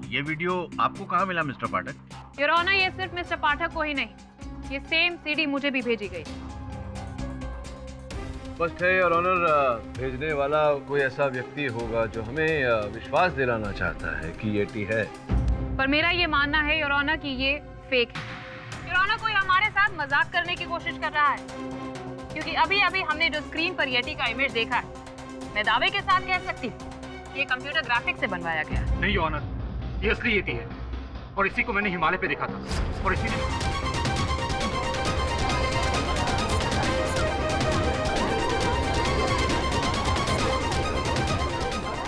ये वीडियो आपको कहाँ मिला मिस्टर पाठक? योर ऑनर, ये सिर्फ मिस्टर पाठक को ही नहीं, ये सेम सीडी मुझे भी भेजी गई। स्पष्ट है और ऑनर, भेजने वाला कोई ऐसा व्यक्ति होगा जो हमें विश्वास दिलाना चाहता है कि ये टी है। पर मेरा ये मानना है योर ऑनर कि ये फेक है। योर ऑनर, कोई हमारे साथ मजाक करने की कोशिश कर रहा है, क्योंकि अभी अभी हमने जो स्क्रीन पर येटी का इमेज देखा है, मैं दावे के साथ कह सकती हूँ ये कंप्यूटर ग्राफिक्स से बनवाया गया। नहीं योर ऑनर, ये असली येती है और इसी को मैंने हिमालय पे देखा था और इसीलिए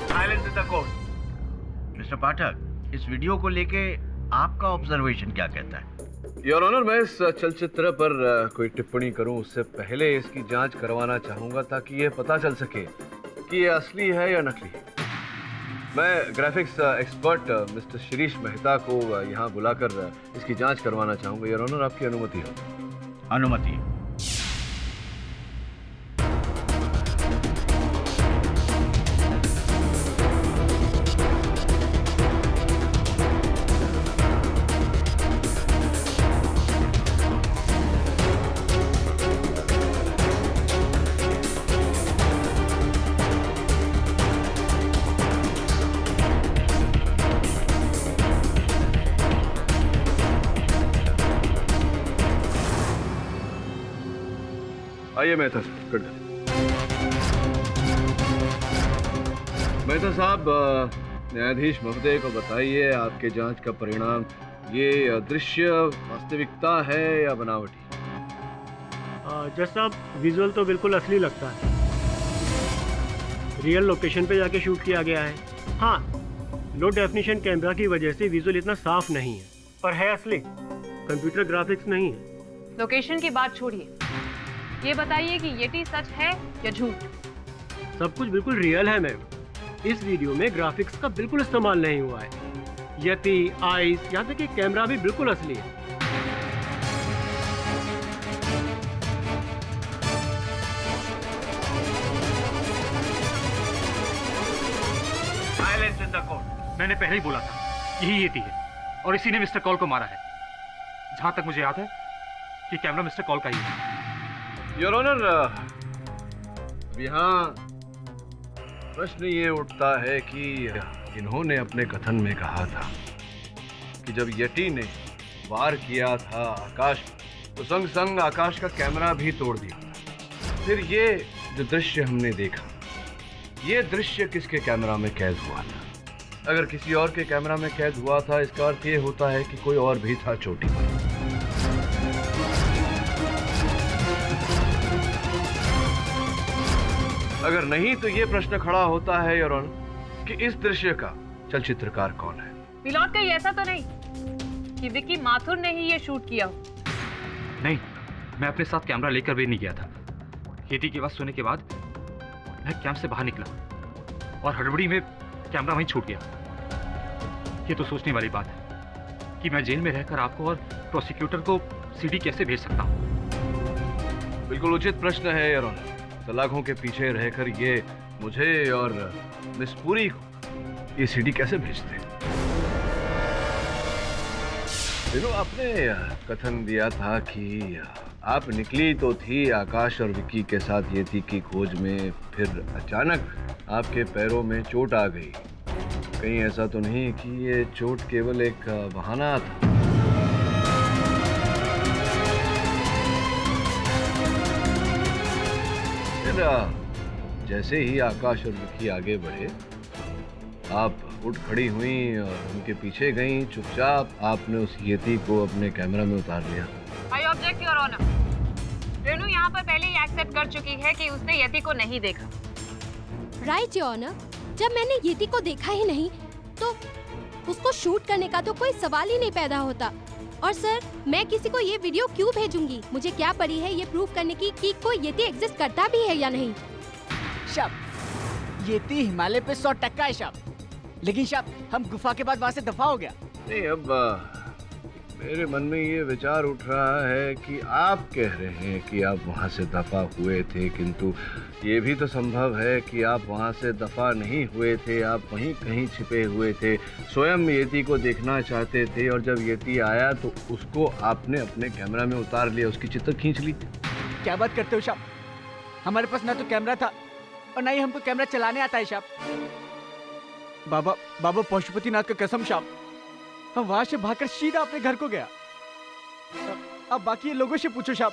silence in the court. Mister Pathak, इस वीडियो को लेके आपका ऑब्जर्वेशन क्या कहता है? योर ऑनर, मैं इस चलचित्र पर कोई टिप्पणी करूं उससे पहले इसकी जांच करवाना चाहूंगा ताकि ये पता चल सके कि ये असली है या नकली है। मैं graphics expert mister Shirish Mehta को यहाँ बुलाकर इसकी जांच करवाना चाहूंगा। योर ऑनर, आपकी अनुमति हो? अनुमति। आइए मेहता मेहता साहब, न्यायाधीश महोदय को बताइए आपके जांच का परिणाम। ये दृश्य वास्तविकता है या बनावटी? जज साहब, विजुअल तो बिल्कुल असली लगता है। रियल लोकेशन पे जाके शूट किया गया है। हाँ, लो डेफिनेशन कैमरा की वजह से विजुअल इतना साफ नहीं है, पर है असली। कंप्यूटर ग्राफिक्स नहीं है। लोकेशन की बात छोड़िए, ये बताइए कि येटी सच है या झूठ? सब कुछ बिल्कुल रियल है मैम। इस वीडियो में ग्राफिक्स का बिल्कुल इस्तेमाल नहीं हुआ है। यति, आइस, यहाँ तक कि कैमरा भी बिल्कुल असली है। evidence in the court. मैंने पहले ही बोला था यही येती है और इसी ने मिस्टर कॉल को मारा है। जहां तक मुझे याद है कि कैमरा मिस्टर कॉल का ही है। योर ऑनर, यहाँ प्रश्न ये उठता है कि इन्होंने अपने कथन में कहा था कि जब यटी ने वार किया था आकाश तो संग संग आकाश का कैमरा भी तोड़ दिया था। फिर ये जो दृश्य हमने देखा, ये दृश्य किसके कैमरा में कैद हुआ था? अगर किसी और के कैमरा में कैद हुआ था, इसका अर्थ ये होता है कि कोई और भी था चोटी पर। अगर नहीं तो ये प्रश्न खड़ा होता है योर ऑनर कि इस दृश्य का चलचित्रकार कौन है? पिलॉट कहीं ऐसा तो नहीं कि विकी माथुर ने ही ये शूट किया हो? नहीं, मैं अपने साथ कैमरा लेकर भी नहीं गया था। खेती की आवाज सुनने के बाद मैं कैंप से बाहर निकला और हड़बड़ी में कैमरा वहीं छूट गया। ये तो सोचने वाली बात है कि मैं जेल में रहकर आपको और प्रोसिक्यूटर को सीडी कैसे भेज सकता हूँ। बिल्कुल उचित प्रश्न है योर ऑनर। सलाखों के पीछे रहकर ये मुझे और मिस पुरी को ये सीडी कैसे भेजते? आपने कथन दिया था कि आप निकली तो थी आकाश और विक्की के साथ येती की खोज में, फिर अचानक आपके पैरों में चोट आ गई। कहीं ऐसा तो नहीं कि ये चोट केवल एक बहाना था? फिर जैसे ही आकाश और विक्की आगे बढ़े, आप उठ खड़ी हुई और उनके पीछे गईं। चुपचाप आपने उस येती को अपने कैमरा में उतार लिया। I object your honour. Renu यहाँ पर पहले ही एक्सेप्ट कर चुकी है कि उसने येती को नहीं देखा। राइट योर ऑनर, जब मैंने येती को देखा ही नहीं तो उसको शूट करने का तो कोई सवाल ही नहीं पैदा होता। और सर, मैं किसी को ये वीडियो क्यों भेजूंगी? मुझे क्या पड़ी है ये प्रूव करने की कि कोई येती एग्जिस्ट करता भी है या नहीं? शब, येती हिमालय पे 100% है शब। लेकिन शब, हम गुफा के बाद वहाँ से दफा हो गया। नहीं, अब मेरे मन में ये विचार उठ रहा है कि आप कह रहे हैं कि आप वहाँ से दफा हुए थे, किंतु ये भी तो संभव है कि आप वहाँ से दफा नहीं हुए थे, आप वहीं कहीं छिपे हुए थे, स्वयं येती को देखना चाहते थे और जब येती आया तो उसको आपने अपने कैमरा में उतार लिया, उसकी चित्र खींच ली। क्या बात करते हो शब? हमारे पास ना तो कैमरा था और ना ही हमको कैमरा चलाने आता है शब। बाबा पशुपतिनाथ का कसम शब, हम वहां से भागकर सीधा अपने घर को गया। अब बाकी लोगों से पूछो शब।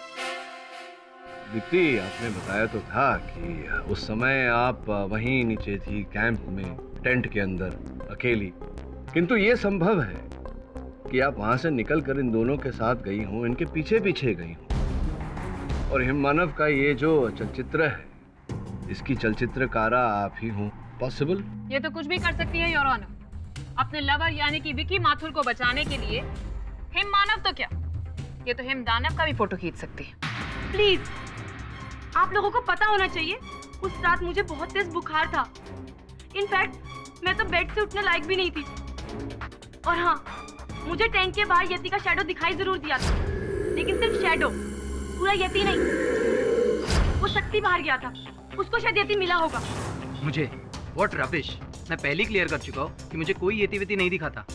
दीप्ति, आपने बताया तो था कि उस समय आप वहीं नीचे थी कैंप में, टेंट के अंदर अकेली, किंतु ये संभव है कि आप वहां से निकलकर इन दोनों के साथ गई हूँ, इनके पीछे पीछे गई हूँ। और हिममानव का ये जो चलचित्र है, इसकी चलचित्रकारा आप ही हूँ। पॉसिबल? ये तो कुछ भी कर सकती है योर ऑनर। अपने लवर यानी कि विकी माथुर को बचाने के लिए हिम मानव तो क्या, ये तो हिम दानव का भी फोटो खींच सकती है। प्लीज, आप लोगों को पता होना चाहिए, उस रात मुझे बहुत तेज बुखार था। इनफैक्ट मैं तो बेड से उठने लायक भी नहीं थी। और हाँ, मुझे टेंट के बाहर यति का शैडो दिखाई जरूर दिया था, लेकिन सिर्फ शैडो, पूरा यति नहीं। वो शक्ति बाहर गया था, उसको शायद यति मिला होगा। मुझे व्हाट रबिश, मैं पहले क्लियर कर चुका हूँ कि मुझे कोई येती वेती नहीं दिखा था।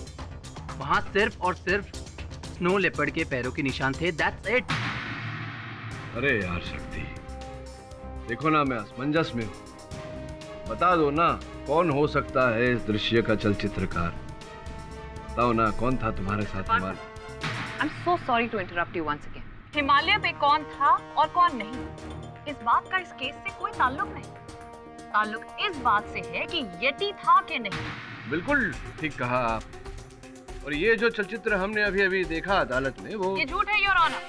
वहाँ सिर्फ और सिर्फ स्नो लेपर्ड के पैरों के निशान थे, दैट्स इट। अरे यार शक्ति, देखो ना मैं असमंजस में हूँ, बता दो ना कौन हो सकता है इस दृश्य का चलचित्रकार? बताओ ना, कौन था तुम्हारे साथ? I am so sorry to interrupt you once again. Himalaya पे कौन था और कौन नहीं, इस बात का इस केस से कोई ताल्लुक नहीं। ताल्लुक इस बात से है कि येती था कि नहीं। बिल्कुल ठीक कहा आप। और ये जो चलचित्र हमने अभी अभी देखा अदालत में, वो ये झूठ है योर ऑनर।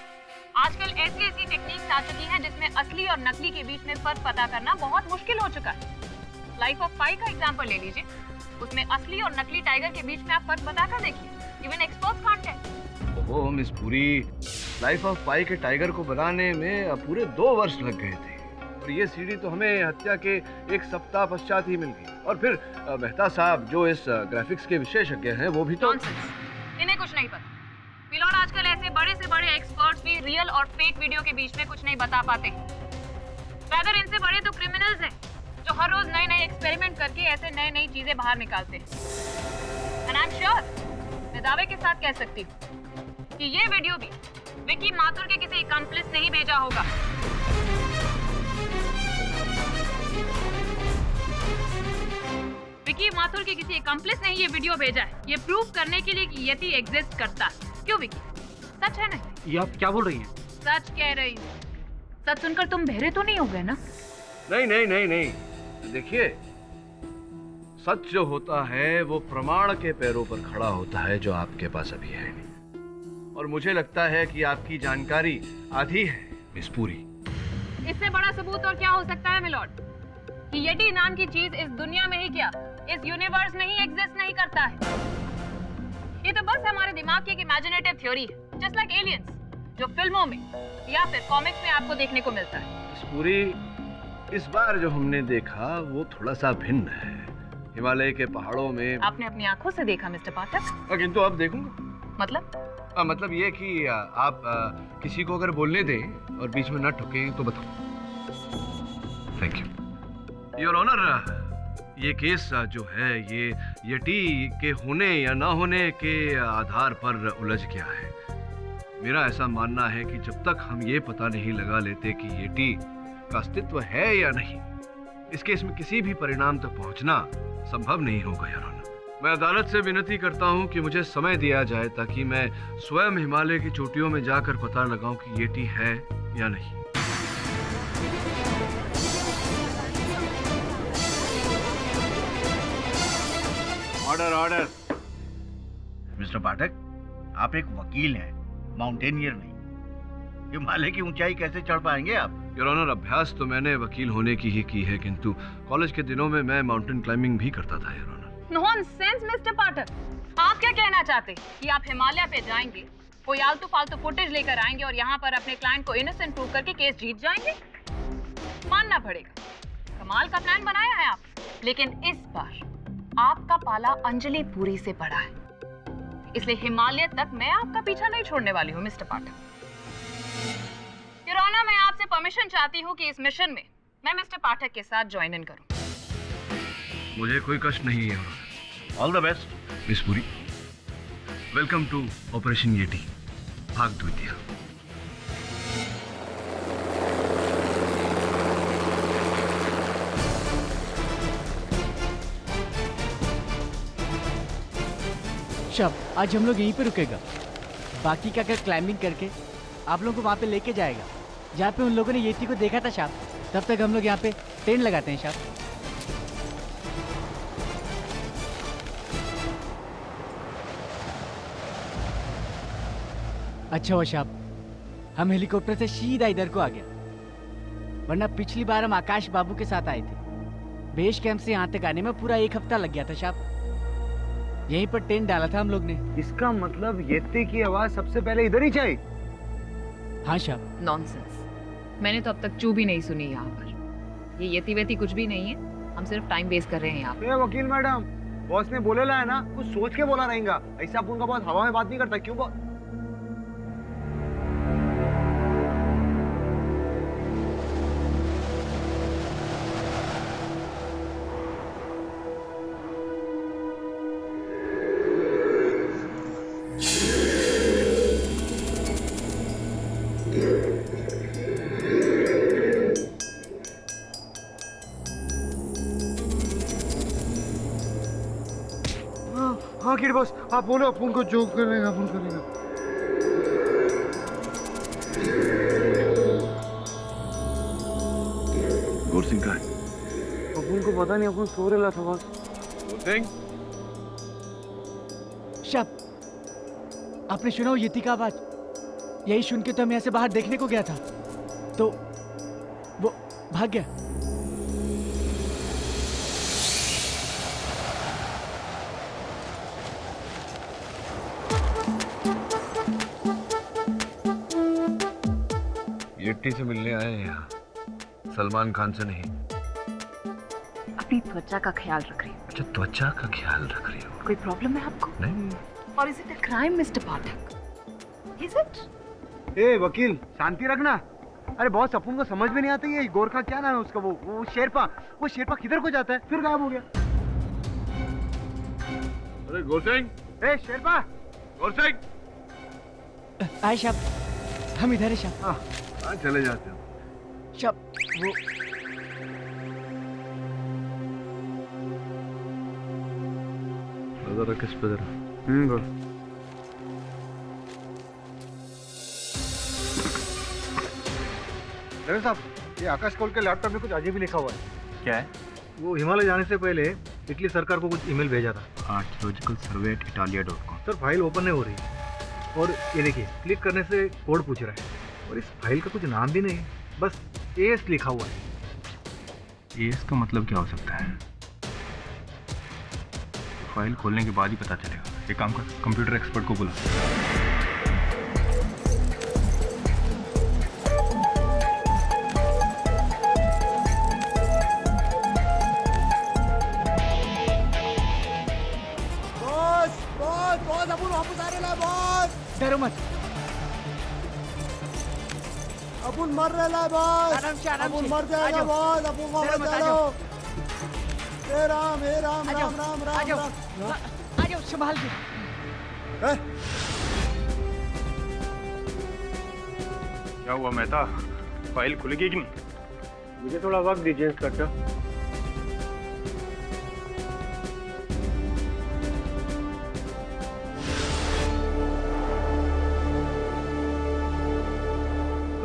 आजकल ऐसी टेक्निक्स आ चुकी हैं जिसमें असली और नकली के बीच में फर्क पता करना बहुत मुश्किल हो चुका है। लाइफ ऑफ पाई का एग्जांपल ले लीजिए, उसमें असली और नकली टाइगर के बीच में आप फर्क पता कर देखिए। Even experts can't tell. ओहो miss Puri, Life of Pi के टाइगर को बनाने में पूरे 2 वर्ष लग गए थे, और ये सीडी तो हमें हत्या के 1 सप्ताह पश्चात ही मिल गई। और फिर मेहता साहब जो इस ग्राफिक्स के विशेषज्ञ हैं, वो भी तो इन्हें कुछ नहीं पता। पिलॉट, आजकल ऐसे बड़े से बड़े एक्सपर्ट्स भी रियल और फेक वीडियो के बीच में कुछ नहीं बता पाते। अगर इनसे बड़े तो क्रिमिनल्स हैं जो हर रोज नए नए एक्सपेरिमेंट करके ऐसे नई नई चीजें बाहर निकालते हैं। एंड आई एम श्योर, मैं दावे के साथ कह सकती हूँ कि ये वीडियो भी विकी माथुर के किसी अकम्प्लिस ने ही भेजा होगा। विकी माथुर के किसी अकम्प्लिस ने ही ये वीडियो भेजा है, ये प्रूव करने के लिए कि यति एग्जिस्ट करता है। क्यों विकी, सच है नहीं? ये आप क्या बोल रही हैं? सच कह रही हूँ। सच सुनकर तुम बहरे तो नहीं हो गए ना? नहीं नहीं नहीं नहीं, देखिए सच जो होता है वो प्रमाण के पैरों पर खड़ा होता है, जो आपके पास अभी है नहीं। और मुझे लगता है कि आपकी जानकारी आधी है मिस पुरी। इससे बड़ा सबूत और क्या हो सकता है मिलॉर्ड कि यटी नाम की चीज इस दुनिया में ही क्या इस यूनिवर्स में ही एग्जिस्ट नहीं करता है। ये तो बस हमारे दिमाग की एक इमेजिनेटिव थ्योरी है, जस्ट लाइक एलियंस, जो फिल्मों में या फिर कॉमिक्स में आपको देखने को मिलता है। मिस पुरी, इस बार जो हमने देखा वो थोड़ा सा भिन्न है। हिमालय के पहाड़ों में आपने अपनी आंखों से देखा मिस्टर पाठक? किंतु अब देखूंगा। मतलब मतलब ये कि आप किसी को अगर बोलने दें और बीच में न ठुके तो बताओ। Thank you your honour. ये केस जो है ये यटी के होने या ना होने के आधार पर उलझ गया है। मेरा ऐसा मानना है कि जब तक हम ये पता नहीं लगा लेते कि यटी का अस्तित्व है या नहीं, इस केस में किसी भी परिणाम तक पहुंचना संभव नहीं होगा योर ऑनर। मैं अदालत से विनती करता हूं कि मुझे समय दिया जाए ताकि मैं स्वयं हिमालय की चोटियों में जाकर पता लगाऊं कि यटी है या नहीं। Order order. मिस्टर पाठक, आप एक वकील हैं, माउंटेनियर नहीं। हिमालय की ऊंचाई कैसे चढ़ पाएंगे आप? योर ऑनर, अभ्यास तो मैंने वकील होने की ही की है, किंतु कॉलेज के दिनों में मैं माउंटेन क्लाइंबिंग भी करता था योर ऑनर। नॉनसेंस मिस्टर पाठक, आप क्या कहना चाहते हैं कि आप हिमालय पे जाएंगे, कोई आलतू फालतू फुटेज लेकर आएंगे और यहाँ पर अपने क्लाइंट को इनोसेंट प्रूव करके केस जीत जाएंगे? मानना पड़ेगा, कमाल का प्लान बनाया है आप, लेकिन इस बार आपका पाला अंजलि पुरी से पड़ा है, इसलिए हिमालय तक मैं आपका पीछा नहीं छोड़ने वाली हूँ मिस्टर पाठक। योर ऑनर, मैं आपसे परमिशन चाहती हूँ कि इस मिशन में मैं मिस्टर पाठक के साथ ज्वाइन इन करूँ। मुझे कोई कष्ट नहीं है your honour. All the best miss Puri. Welcome to operation yeti भाग द्वितीय। शब, आज हम लोग यहीं पे रुकेगा, बाकी का कर क्लाइंबिंग करके आप लोगों को वहाँ पे लेके जाएगा जहाँ पे उन लोगों ने येटी को देखा था शाप। तब तक हम लोग यहाँ पे टेंट लगाते हैं शाप। अच्छा हुआ शाप हम हेलीकॉप्टर से सीधा इधर को आ गया, वरना पिछली बार हम आकाश बाबू के साथ आए थे। बेस कैंप से यहाँ तक आने में पूरा 1 हफ्ता लग गया था शाप। यहीं पर टेंट डाला था हम लोग ने। इसका मतलब येती की आवाज सबसे पहले इधर ही चाहिए? हाँ शाप। नॉनसेंस, मैंने तो अब तक चू भी नहीं सुनी यहाँ पर। ये येती वेती कुछ भी नहीं है, हम सिर्फ टाइम वेस्ट कर रहे हैं यहाँ पे। वकील मैडम, बॉस ने बोलेला है ना, कुछ सोच के बोला रहेगा। ऐसे आप उनका बहुत हवा में बात नहीं करता क्यों? हाँ किड बॉस, आप बोलो, अपन को जोक करेगा, अपन करेगा। गौर सिंह का है? अपन को पता नहीं, अपन सो रहा था बस। गौर सिंह? शब, आपने सुना वो येती का आवाज? यही सुन के तो हम यहाँ से बाहर देखने को गया था, तो वो भाग गया। येटी से मिलने आए हैं यहाँ, सलमान खान से नहीं। अपनी त्वचा का ख्याल रख रही हूँ। अच्छा, त्वचा का ख्याल रख रही हो? कोई प्रॉब्लम है आपको? नहीं। और is it a crime mister Pathak? Is it? ए वकील, शांति रखना। अरे बॉस अपन को समझ में नहीं आता ये गोरखा क्या नाम है उसका, वो शेरपा किधर को जाता है फिर गायब हो गया। अरे गोरसिंह, ए शेरपा, गोरसिंह। आए शब, हम इधर है शब। कहाँ चले जाते हो? शब वो जरा किस पे जरा। बोल। डॉक्टर साहब, ये आकाश कौल के लैपटॉप में कुछ अजीब ही लिखा हुआ है। क्या है? वो हिमालय जाने से पहले इटली सरकार को कुछ ईमेल भेजा था। Archaeological survey at italia.com। Sir file open नहीं हो रही और ये देखिए क्लिक करने से कोड पूछ रहा है और इस फाइल का कुछ नाम भी नहीं, बस एस लिखा हुआ है। एस का मतलब क्या हो सकता है? फाइल खोलने के बाद ही पता चलेगा। एक काम कर, कंप्यूटर एक्सपर्ट को बुला। बॉस अपन वापस आ रहे हैं बॉस। डरो मत, अपन मर रहे हैं बॉस। आराम से अपन मर जाएगा बॉस। अपन वापस आ जाओ। हे राम राम राम राम आ जाओ संभाल के। क्या हुआ मेहता, फाइल खुलेगी कि नहीं? मुझे थोड़ा वक्त दीजिए इंस्पेक्टर।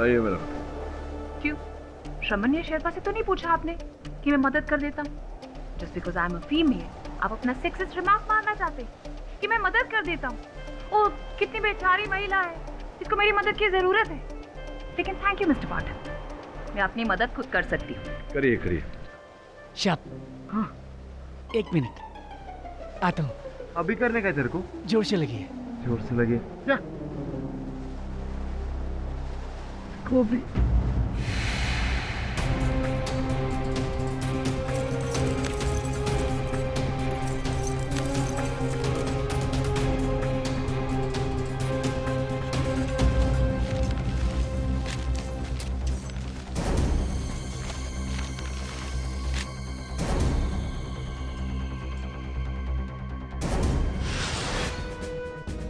आइए मेरा। क्यों? श्रमण या शेरपा से तो नहीं पूछा आपने कि मैं मदद कर देता हूँ? Just because I am a female आप अपना सेक्सिस्ट रिमार्क मारना चाहते कि मैं मदद कर देता हूँ? ओ कितनी बेचारी महिला है जिसको मेरी मदद की जरूरत है। लेकिन थैंक यू मिस्टर पाठक, मैं अपनी मदद खुद कर सकती हूँ। करिए करिए। शब, हाँ 1 मिनट आता हूँ। अभी करने का तेरे को? जोर से लगी है। जोर से लगी क्या? को भी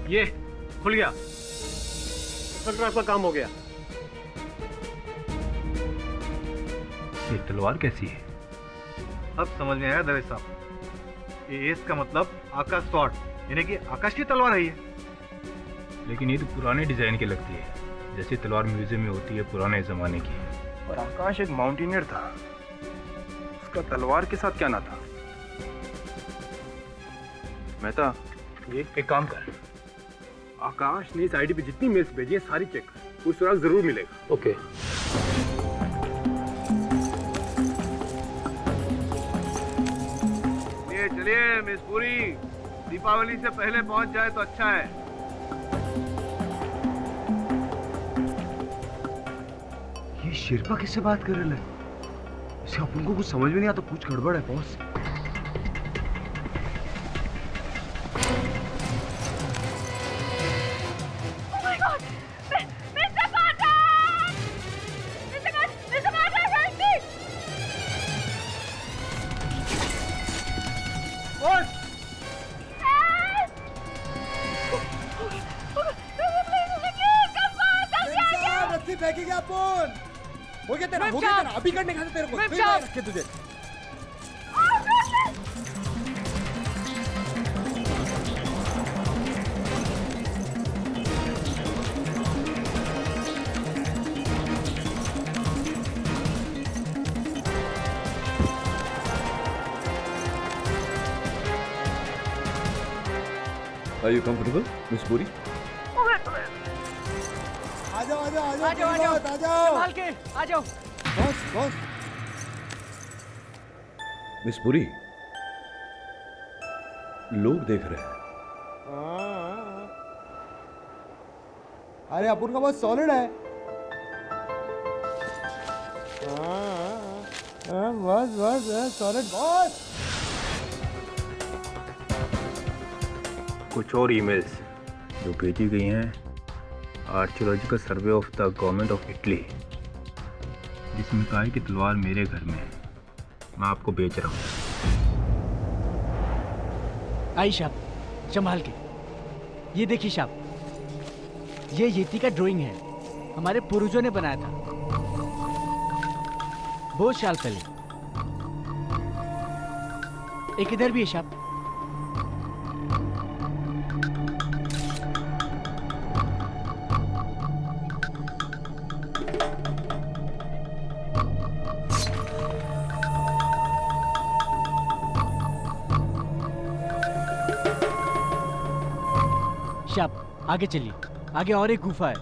ये खुल गया। इंस्पेक्टर आपका काम हो गया। ये तलवार कैसी है? अब समझ में आया दवे साहब, ये एस का मतलब आकाश स्वॉर्ड, यानी कि आकाश की तलवार है ये। लेकिन ये तो पुराने डिजाइन की लगती है, जैसी तलवार म्यूजियम में होती है पुराने जमाने की। और आकाश एक माउंटेनियर था, उसका तलवार के साथ क्या ना था? मेहता, ये एक काम कर, आकाश ने इस आईडी पे जितनी मेल्स भेजी है सारी चेक कर, कोई सुराग जरूर मिलेगा। ओके। चलिए मिस पुरी, दीपावली से पहले पहुंच जाए तो अच्छा है। ये शेरपा किससे बात कर रहे हैं? इसे अपन को कुछ समझ में नहीं आता, कुछ गड़बड़ है बॉस। फेंकेगा अपन हो गया तेरा, अभी करने का तेरे को फिर रखे तुझे। Are you comfortable, Miss Puri? आ जाओ संभाल के आ जाओ। बॉस मिस पुरी, लोग देख रहे हैं। अरे अपन का बहुत सॉलिड है। बस सॉलिड बॉस। कुछ और ईमेल्स जो भेजी गई हैं archaeological survey of the government of Italy, जिसमें कहा है कि तलवार मेरे घर में है, मैं आपको बेच रहा हूँ। आई साहब, संभाल के। ये देखिए साहब, ये येती का ड्राइंग है, हमारे पूर्वजों ने बनाया था बहुत साल पहले। एक इधर भी है साहब। साहब आगे चलिए, आगे और एक गुफा है।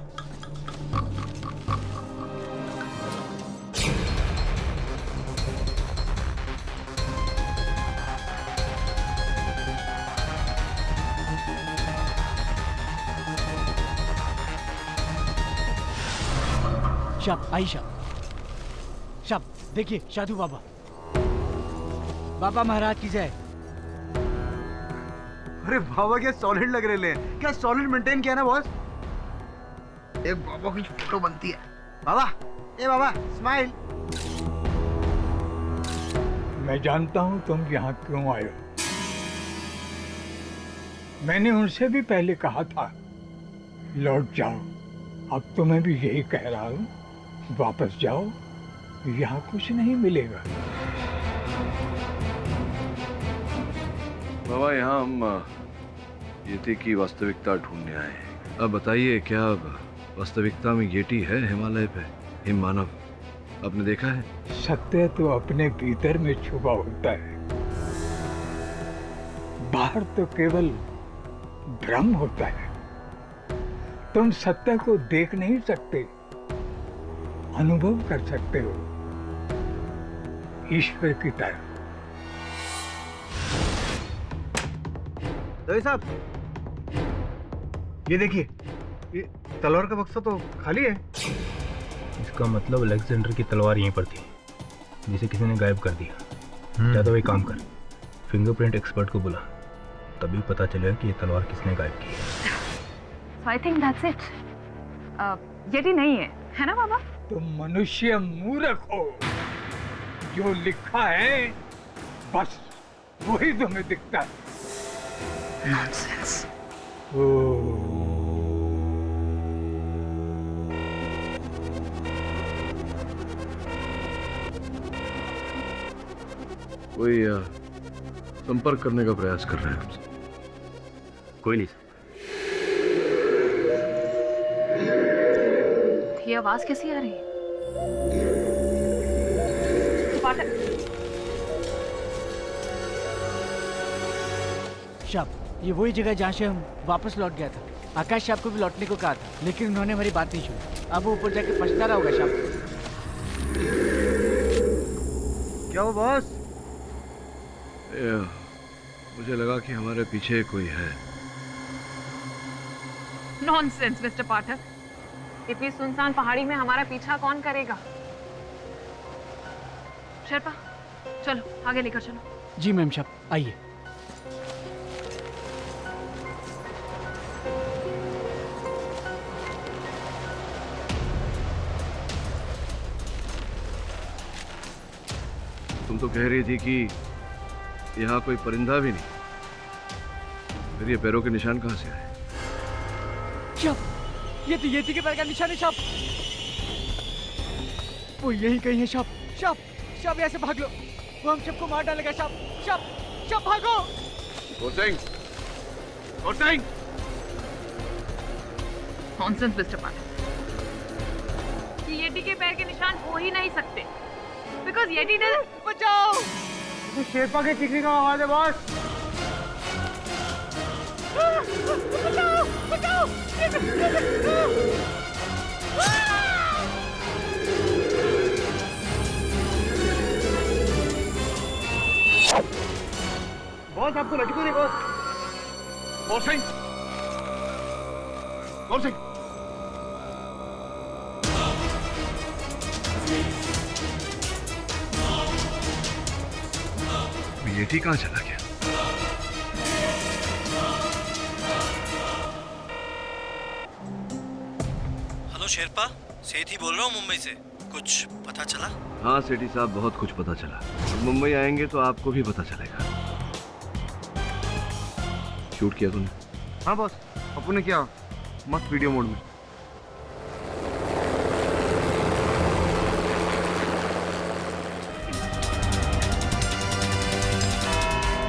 शाप आई शाप देखिए, साधु बाबा, बाबा महाराज की जय। अरे बाबा क्या सॉलिड लग रहे हैं, क्या सॉलिड मेंटेन किया ना बॉस। एक बाबा की फोटो बनती है। बाबा, ए बाबा स्माइल। मैं जानता हूं तुम यहाँ क्यों आए हो। मैंने उनसे भी पहले कहा था लौट जाओ, अब तो मैं भी यही कह रहा हूँ, वापस जाओ, यहाँ कुछ नहीं मिलेगा। बाबा यहाँ हम येती की वास्तविकता ढूंढने आए हैं। अब बताइए, क्या वास्तविकता में येटी है हिमालय पे, हिम मानव आपने देखा है? सत्य तो अपने भीतर में छुपा होता है, बाहर तो केवल भ्रम होता है। तुम सत्य को देख नहीं सकते, अनुभव कर सकते हो, ईश्वर की तरह। दही साहब, ये देखिए, ये तलवार का बक्सा तो खाली है। इसका मतलब अलेक्जेंडर की तलवार यहीं पर थी, जिसे किसी ने गायब कर दिया। या तो एक काम कर, फिंगरप्रिंट एक्सपर्ट को बुला, तभी पता चलेगा कि ये तलवार किसने गायब की है। So I think that's it. Yeti नहीं है ना बाबा? तुम मनुष्य मूर्ख हो, जो लिखा है बस वही तुम्हें दिखता है। नॉनसेंस। कोई संपर्क करने का प्रयास कर रहे हैं हमसे। कोई नहीं। ये आवाज कैसी आ रही है? शाप, ये वही जगह जहाँ से हम वापस लौट गया था। आकाश शाप को भी लौटने को कहा था, लेकिन उन्होंने हमारी बात नहीं सुनी। अब वो ऊपर जाके पछता रहा होगा शाप। क्या हो बॉस? मुझे लगा कि हमारे पीछे कोई है। नॉनसेंस मिस्टर पाठक, इतनी सुनसान पहाड़ी में हमारा पीछा कौन करेगा? शेरपा, चलो आगे लेकर चलो। जी मैम शाप, आइए। तुम तो कह रही थी कि यहाँ कोई परिंदा भी नहीं, फिर ये पैरों के निशान कहाँ से आए? ये तो येती के पैर का निशान है शाप। वो यही कहीं है शाप। शाप, शाप यहाँ से भाग लो, वो हम सबको मार डालेगा शाप। शाप, शाप भागो। नॉनसेंस मिस्टर पाठक, येटी के पैर के निशान हो ही नहीं सकते, बिकॉज येटी ने। बचाओ! शेरपा के चीखने का आवाज है बॉस। बचाओ! बचाओ! बॉस आपको लटको नहीं बॉस। कौन सिंह? येटी कहाँ चला गया? हेलो शेरपा, सेठी बोल रहा हूँ मुंबई से। कुछ पता चला? हाँ सेठी साहब, बहुत कुछ पता चला। अब मुंबई आएंगे तो आपको भी पता चलेगा। शूट किया तूने? हाँ बॉस, अपू ने किया, मस्त वीडियो मोड में।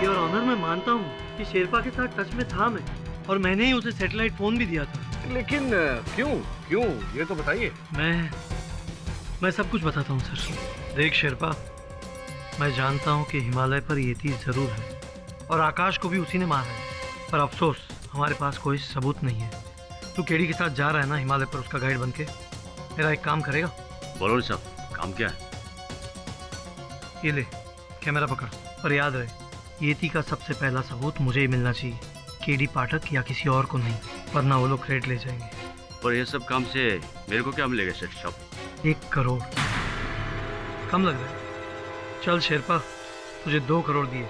योर ऑनर, मैं मानता हूँ कि शेरपा के साथ टच में था मैं, और मैंने ही उसे सैटेलाइट फोन भी दिया था। लेकिन क्यों ये तो बताइए। मैं सब कुछ बताता हूँ सर। देख शेरपा, मैं जानता हूँ कि हिमालय पर येती जरूर है और आकाश को भी उसी ने मारा है, पर अफसोस हमारे पास कोई सबूत नहीं है। तू केडी के साथ जा रहा है ना हिमालय पर उसका गाइड बनके? मेरा एक काम करेगा? बोलो साहब, काम क्या है? ये ले कैमरा पकड़, और याद रहे येती का सबसे पहला सबूत मुझे ही मिलना चाहिए, केडी पाठक या किसी और को नहीं, वरना वो लोग क्रेडिट ले जाएंगे। और ये सब काम से मेरे को क्या मिलेगा सेठ साहब? 1 करोड़ कम लग रहा है? चल शेरपा, तुझे 2 करोड़ दिए,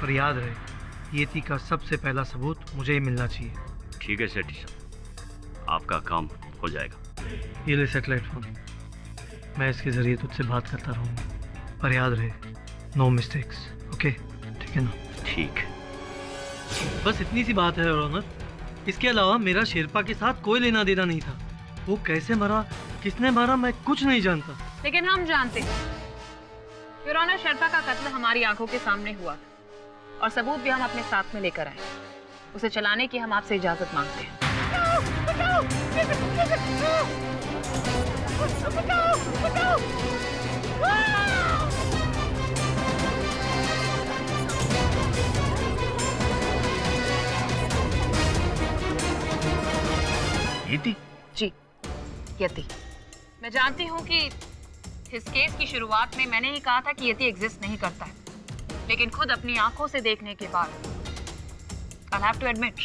पर याद रहे येती का सबसे पहला सबूत मुझे ही मिलना चाहिए। ठीक है सेठ साहब, आपका काम हो जाएगा। ये ले सैटेलाइट फोन, मैं इसके जरिए तुझसे बात करता रहूँगा, पर याद रहे नो मिस्टेक्स, ओके? ठीक है ना? ठीक है। बस इतनी सी बात है योर ऑनर। इसके अलावा मेरा शेरपा के साथ कोई लेना देना नहीं था। वो कैसे मरा, किसने मारा, मैं कुछ नहीं जानता। लेकिन हम जानते हैं योर ऑनर, शेरपा का कत्ल हमारी आंखों के सामने हुआ और सबूत भी हम अपने साथ में लेकर आए। उसे चलाने की हम आपसे इजाजत मांगते हैं। यति? जी यति। मैं जानती हूँ कि इस केस की शुरुआत में मैंने ही कहा था कि यति एग्जिस्ट नहीं करता है, लेकिन खुद अपनी आंखों से देखने के बाद I'll have to admit,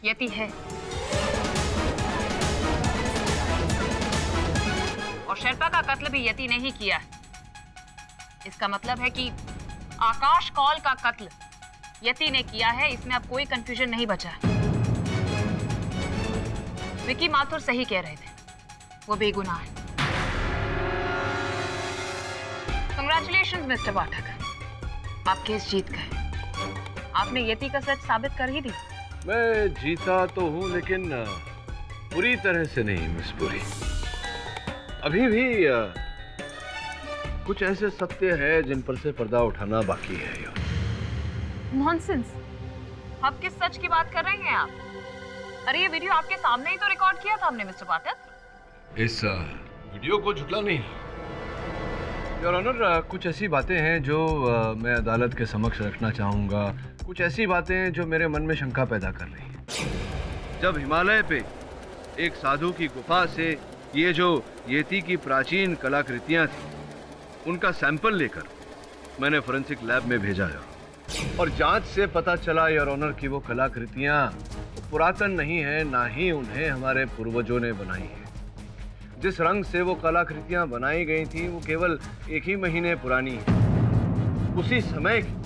यति है। और शेरपा का कत्ल भी यति ने ही किया है। इसका मतलब है कि आकाश कौल का कत्ल यति ने किया है, इसमें अब कोई कंफ्यूजन नहीं बचा है। विकी माथुर सही कह रहे थे, वो बेगुनाह है। कंग्रेचुलेशंस मिस्टर पाठक, आप केस जीत गए। आपने यति का सच साबित कर ही दी। मैं जीता तो हूँ, लेकिन पूरी तरह से नहीं मिस पुरी। अभी भी कुछ ऐसे सत्य है जिन पर से पर्दा उठाना बाकी है यार। नॉनसेंस, आप किस सच की बात कर रहे हैं आप? अरे ये वीडियो आपके सामने ही तो रिकॉर्ड किया था हमने मिस्टर पाठक। इस वीडियो को झुटला नहीं योर ऑनर। कुछ ऐसी बातें हैं जो मैं अदालत के समक्ष रखना चाहूँगा। कुछ ऐसी बातें जो मेरे मन में शंका पैदा कर रही हैं। जब हिमालय पे एक साधु की गुफा से ये जो येती की प्राचीन कलाकृतियाँ थी, उनका सैंपल लेकर मैंने फोरेंसिक लैब में भेजा है, और जांच से पता चला योर ऑनर कि वो कलाकृतियाँ पुरातन नहीं है, ना ही उन्हें हमारे पूर्वजों ने बनाई है। जिस रंग से वो कलाकृतियां बनाई गई थी वो केवल 1 ही महीने पुरानी है, उसी समय की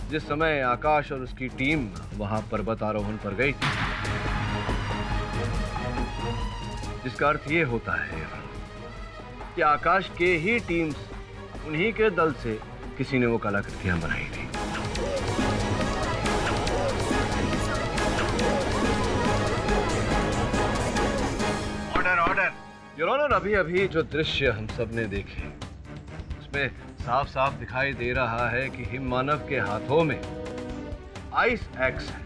जिस समय आकाश और उसकी टीम वहां पर्वत आरोहण पर गई थी। जिसका अर्थ ये होता है कि आकाश के ही टीम, उन्हीं के दल से किसी ने वो कलाकृतियां बनाई थी। ऑर्डर। योर ऑनर, अभी अभी जो दृश्य हम सब ने देखे उसमें साफ साफ दिखाई दे रहा है कि हिम मानव के हाथों में आइस एक्स है।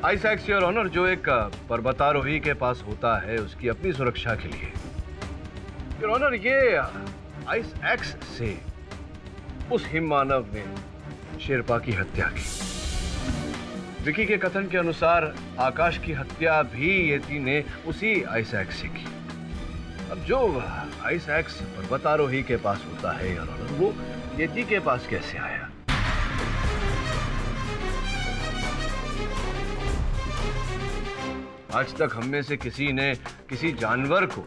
आइस एक्स योर ऑनर जो एक पर्वतारोही के पास होता है उसकी अपनी सुरक्षा के लिए। योर ऑनर, ये आइस एक्स से उस हिम मानव ने शेरपा की हत्या की। विकी के कथन के अनुसार आकाश की हत्या भी येती ने उसी आइस एक्स से की। अब जो आइस एक्स पर्वतारोही के पास होता है योर ऑनर, वो येती के पास कैसे आया? आज तक हम में से किसी ने किसी जानवर को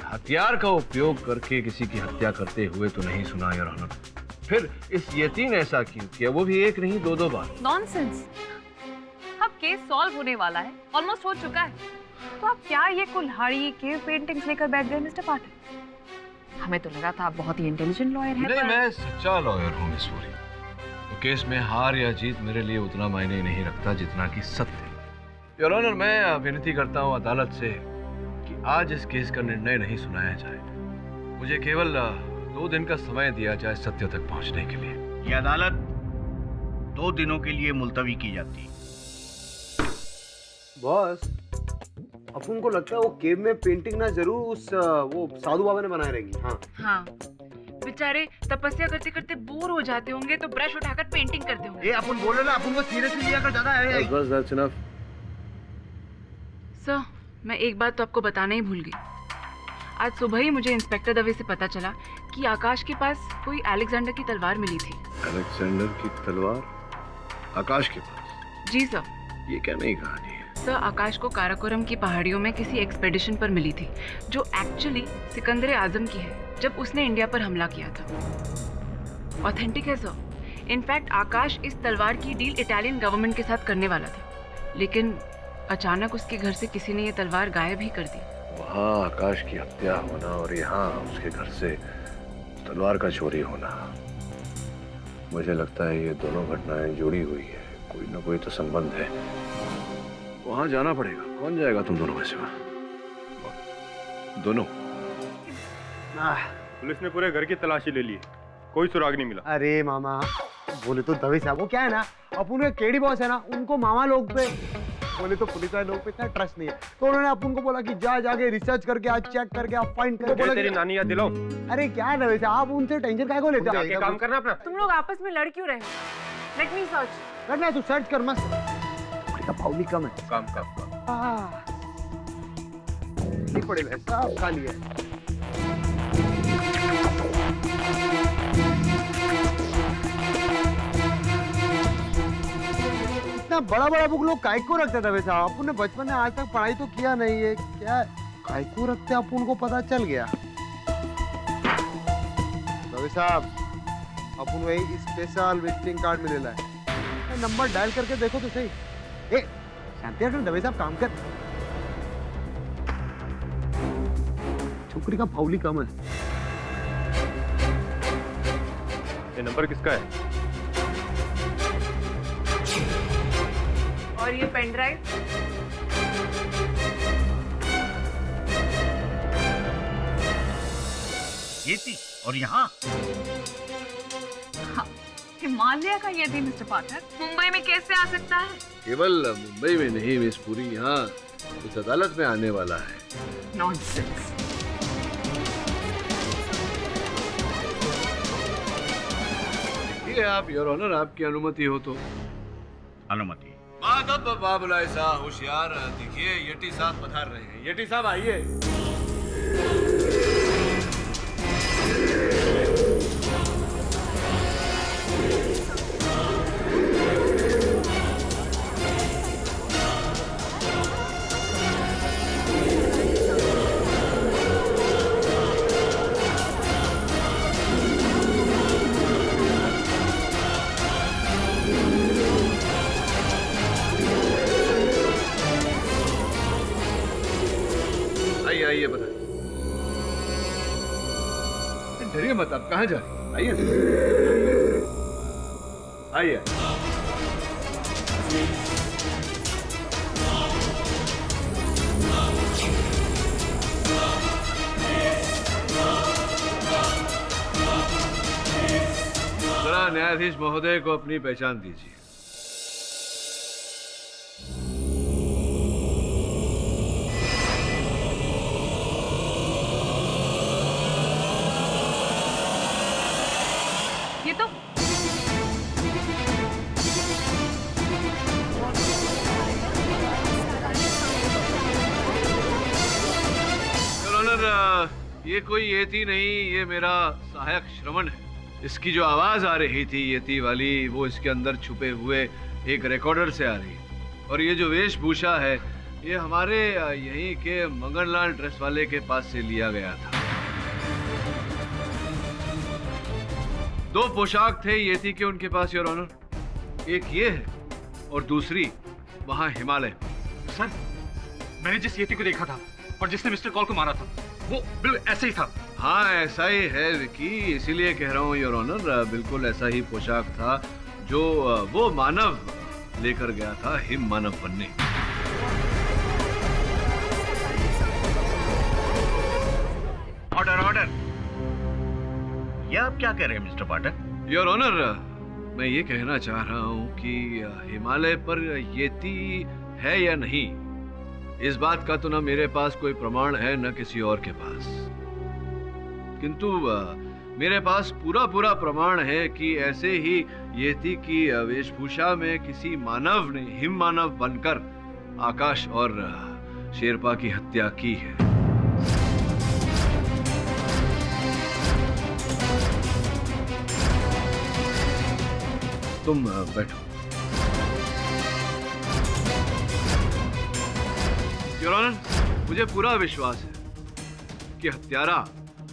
हथियार का उपयोग करके किसी की हत्या करते हुए तो नहीं सुना योर ऑनर। फिर इस येती ने ऐसा क्यों किया, वो भी 1 नहीं 2 बार? नॉनसेंस। अब केस सॉल्व होने वाला है, ऑलमोस्ट हो चुका है। तो आप क्या ये कुल्हाड़ी केव पेंटिंग्स लेकर बैठ गए मिस्टर पाठक? हमें तो लगा था आप बहुत ही इंटेलिजेंट लॉयर हैं। नहीं, मैं सच्चा लॉयर हूँ मिस पूरी। तो केस में हार या जीत मेरे लिए उतना मायने नहीं रखता जितना कि सत्य। योर ऑनर, मैं विनती करता हूँ अदालत से कि आज इस केस का निर्णय नहीं सुनाया जाए। मुझे केवल 2 दिन का समय दिया जाए सत्य तक पहुँचने के लिए। ये अदालत 2 दिनों के लिए मुलतवी की जाती। बॉस, अपन को लगता है वो केव में पेंटिंग ना जरूर उस वो साधु बाबा ने बनाए रहेंगी। हाँ हाँ, बेचारे तपस्या करते करते बोर हो जाते होंगे तो ब्रश उठाकर पेंटिंग करते होंगे। ये अपन बोल रहे ना, अपन को सीरियसली लिया कर ज्यादा है। बस दैट्स इनफ। सर, मैं एक बात तो आपको बताना ही भूल गई। आज सुबह ही मुझे इंस्पेक्टर दवे से पता चला कि आकाश के पास कोई अलेक्जेंडर की तलवार मिली थी। अलेक्जेंडर की तलवार आकाश के पास? जी सर। ये क्या नई कहानी है? सर, आकाश को काराकोरम की पहाड़ियों में किसी एक्सपेडिशन पर मिली थी जो एक्चुअली सिकंदर आजम की है, जब उसने इंडिया पर हमला किया था। ऑथेंटिक है सर। इनफैक्ट आकाश इस तलवार की डील इटालियन गवर्नमेंट के साथ करने वाला था, लेकिन अचानक उसके घर से किसी ने ये तलवार गायब ही कर दी। वहाँ आकाश की हत्या होना और यहाँ उसके घर से तलवार का चोरी होना, मुझे लगता है ये दोनों घटनाएं जुड़ी हुई है। कोई ना कोई तो संबंध है। वहाँ जाना पड़ेगा। कौन जाएगा तुम दोनों में से? दोनों? पुलिस ने पूरे घर की तलाशी ले ली, कोई सुराग नहीं मिला। अरे मामा, बोले तो दवे साहब, वो क्या है ना, अपन के केडी बॉस है ना, उनको मामा लोग पे, बोले तो पुलिस वाले लोग पे इतना ट्रस्ट नहीं है, तो उन्होंने अपन को बोला कि जाके रिसर्च करके आज चेक करके आप फाइंड करके बोला तेरी नानी याद दिलाओ। अरे क्या है दवे साहब, आप उनसे टेंशन काहे को लेते हो? जाके काम करना अपना। तुम लोग आपस में लड़ क्यों रहे हो? Let me search. करना है तो सर्च कर, मस्त। का पाउली कम है। काम नहीं पड़ेगा, सब खाली है। इतना बड़ा बड़ा बुक लोग काय को रखते थे वैसे? अपन ने बचपन में आज तक पढ़ाई तो किया नहीं है, क्या काय को रखते अपन को पता चल गया। दवे साहब, अपन वही स्पेशल विजिटिंग कार्ड मिलेला है, नंबर डायल करके देखो तो सही। ए शांति रखना दवे साहब, काम कर। छोकरी का फाउली कम है। ये नंबर किसका है? और ये पेन ड्राइव? ये थी, और यहाँ हिमालय का ये थी मिस्टर पाठक। मुंबई में कैसे आ सकता है? केवल मुंबई में नहीं मिस पूरी, यहाँ उस अदालत में आने वाला है। नॉनसेंस। ये आप योर ऑनर, आपकी अनुमति हो तो। अनुमति। माधव बाबुला सा होशियार, देखिए येटी साहब पधार रहे हैं। येटी साहब आइए। आइए बता। डरिए मत, आप कहाँ जा रहे हैं? आइए आइए। जरा न्यायाधीश महोदय को अपनी पहचान दीजिए। ये तो ये कोई येती नहीं, ये मेरा सहायक श्रवण है। इसकी जो आवाज आ रही थी येती वाली, वो इसके अंदर छुपे हुए एक रिकॉर्डर से आ रही है। और ये जो वेशभूषा है, ये हमारे यहीं के मंगनलाल ड्रेस वाले के पास से लिया गया था। 2 पोशाक थे येती के उनके पास योर ऑनर। एक ये है और दूसरी वहां हिमालय। सर, मैंने जिस यति को देखा था और जिसने मिस्टर कॉल को मारा था वो बिल्कुल ऐसे ही था। हाँ ऐसा ही है विकी, इसीलिए कह रहा हूँ योर ऑनर, बिल्कुल ऐसा ही पोशाक था जो वो मानव लेकर गया था हिम मानव बनने। Order order. ये आप क्या कह रहे हैं मिस्टर पाठक? योर ऑनर, मैं ये कहना चाह रहा हूँ कि हिमालय पर येती है या नहीं, इस बात का तो ना मेरे पास कोई प्रमाण है न किसी और के पास, किंतु मेरे पास पूरा प्रमाण है कि ऐसे ही येती की वेशभूषा में किसी मानव ने हिम मानव बनकर आकाश और शेरपा की हत्या की है। तुम बैठो। योर ऑनर, मुझे पूरा विश्वास है कि हत्यारा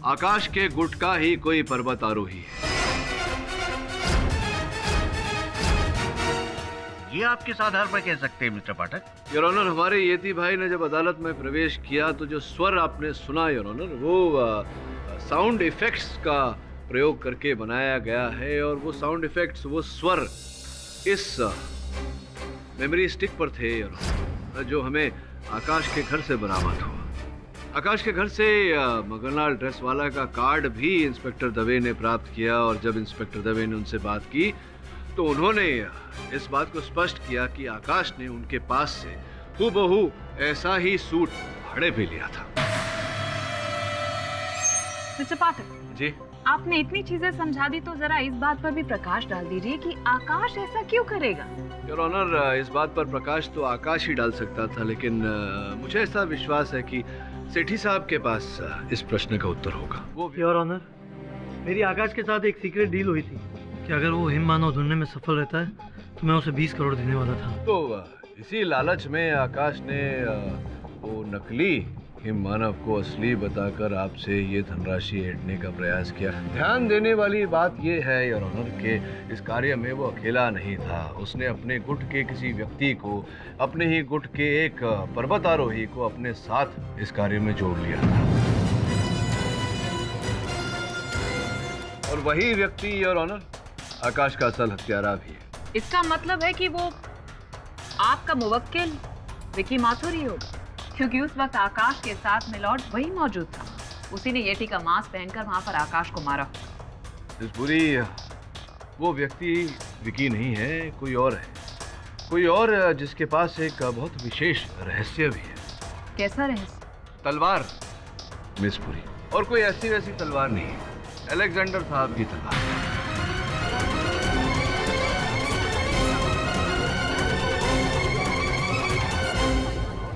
आकाश के गुट का ही कोई पर्वत आरोही है। ये आप किस आधार पर कह सकते हैं मिस्टर पाठक? योर ऑनर, हमारे येती भाई ने जब अदालत में प्रवेश किया तो जो स्वर आपने सुना योर ऑनर, वो साउंड इफेक्ट्स का प्रयोग करके बनाया गया है, और वो साउंड इफेक्ट्स, वो स्वर इस मेमोरी स्टिक पर थे योर ऑनर, जो हमें आकाश के घर से बरामद हुआ। आकाश के घर से मगनलाल ड्रेस वाला का कार्ड भी इंस्पेक्टर दवे ने प्राप्त किया, और जब इंस्पेक्टर दवे ने उनसे बात की तो उन्होंने इस बात को स्पष्ट किया कि आकाश ने उनके पास से हूबहू ऐसा ही सूट भाड़े पे लिया था। मिस्टर पाठक जी, आपने इतनी चीजें समझा दी तो जरा इस बात पर भी प्रकाश डाल दीजिए कि आकाश ऐसा क्यों करेगा। योर ऑनर, इस बात पर प्रकाश तो आकाश ही डाल सकता था, लेकिन मुझे ऐसा विश्वास है कि सेठी साहब के पास इस प्रश्न का उत्तर होगा। वो योर ऑनर, मेरी आकाश के साथ एक सीक्रेट डील हुई थी कि अगर वो हिम मानव ढूंढने में सफल रहता है तो मैं उसे 20 करोड़ देने वाला था। तो इसी लालच में आकाश ने वो नकली हिम मानव को असली बताकर आपसे ये धनराशि ऐंठने का प्रयास किया। ध्यान देने वाली बात ये है योर ऑनर कि इस कार्य में वो अकेला नहीं था। उसने अपने गुट के किसी व्यक्ति को, अपने ही गुट के एक पर्वतारोही को अपने साथ इस कार्य में जोड़ लिया था, और वही व्यक्ति योर ऑनर आकाश का असल हत्यारा भी है। इसका मतलब है कि वो आपका मुवक्किल विकी माथुर ही होगा, क्योंकि उस वक्त आकाश के साथ मिलॉर्ड वही मौजूद था। उसी ने येटी का मांस पहनकर वहां पर आकाश को मारा। इस बुरी वो व्यक्ति विकी नहीं है, कोई और है, कोई और जिसके पास एक बहुत विशेष रहस्य भी है। कैसा रहस्य? तलवार मिस पुरी, और कोई ऐसी वैसी तलवार नहीं, अलेक्जेंडर साहब की तलवार।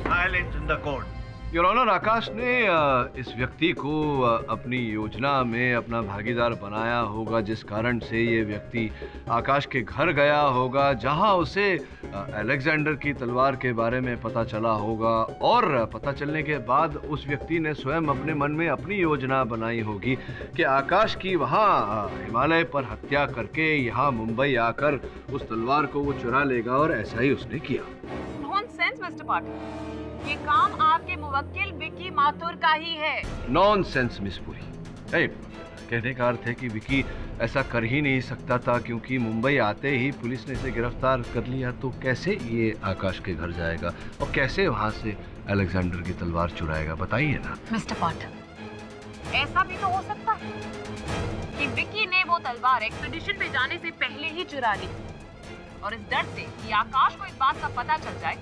Silence in the court. Your honour, Akash ने इस व्यक्ति को अपनी योजना में अपना भागीदार बनाया होगा, जिस कारण से ये व्यक्ति आकाश के घर गया होगा, जहां उसे अलेक्जेंडर की तलवार के बारे में पता चला होगा, और पता चलने के बाद उस व्यक्ति ने स्वयं अपने मन में अपनी योजना बनाई होगी कि आकाश की वहां हिमालय पर हत्या करके यहाँ मुंबई आकर उस तलवार को वो चुरा लेगा, और ऐसा ही उसने किया। नॉनसेंस मिस्टर पाठक, ये काम आपके मुवक्किल विकी माथुर का ही है। Nonsense miss Puri. कहने का अर्थ है कि विकी ऐसा कर ही नहीं सकता था, क्योंकि मुंबई आते ही पुलिस ने इसे गिरफ्तार कर लिया, तो कैसे ये आकाश के घर जाएगा और कैसे वहां से अलेक्जेंडर की तलवार चुराएगा, बताइए ना। मिस्टर पाठक, ऐसा भी तो हो सकता है कि विकी ने वो तलवार एक्सपीडिशन पे जाने से पहले ही चुरा ली, और इस डर से कि आकाश को इस बात का पता चल जाए,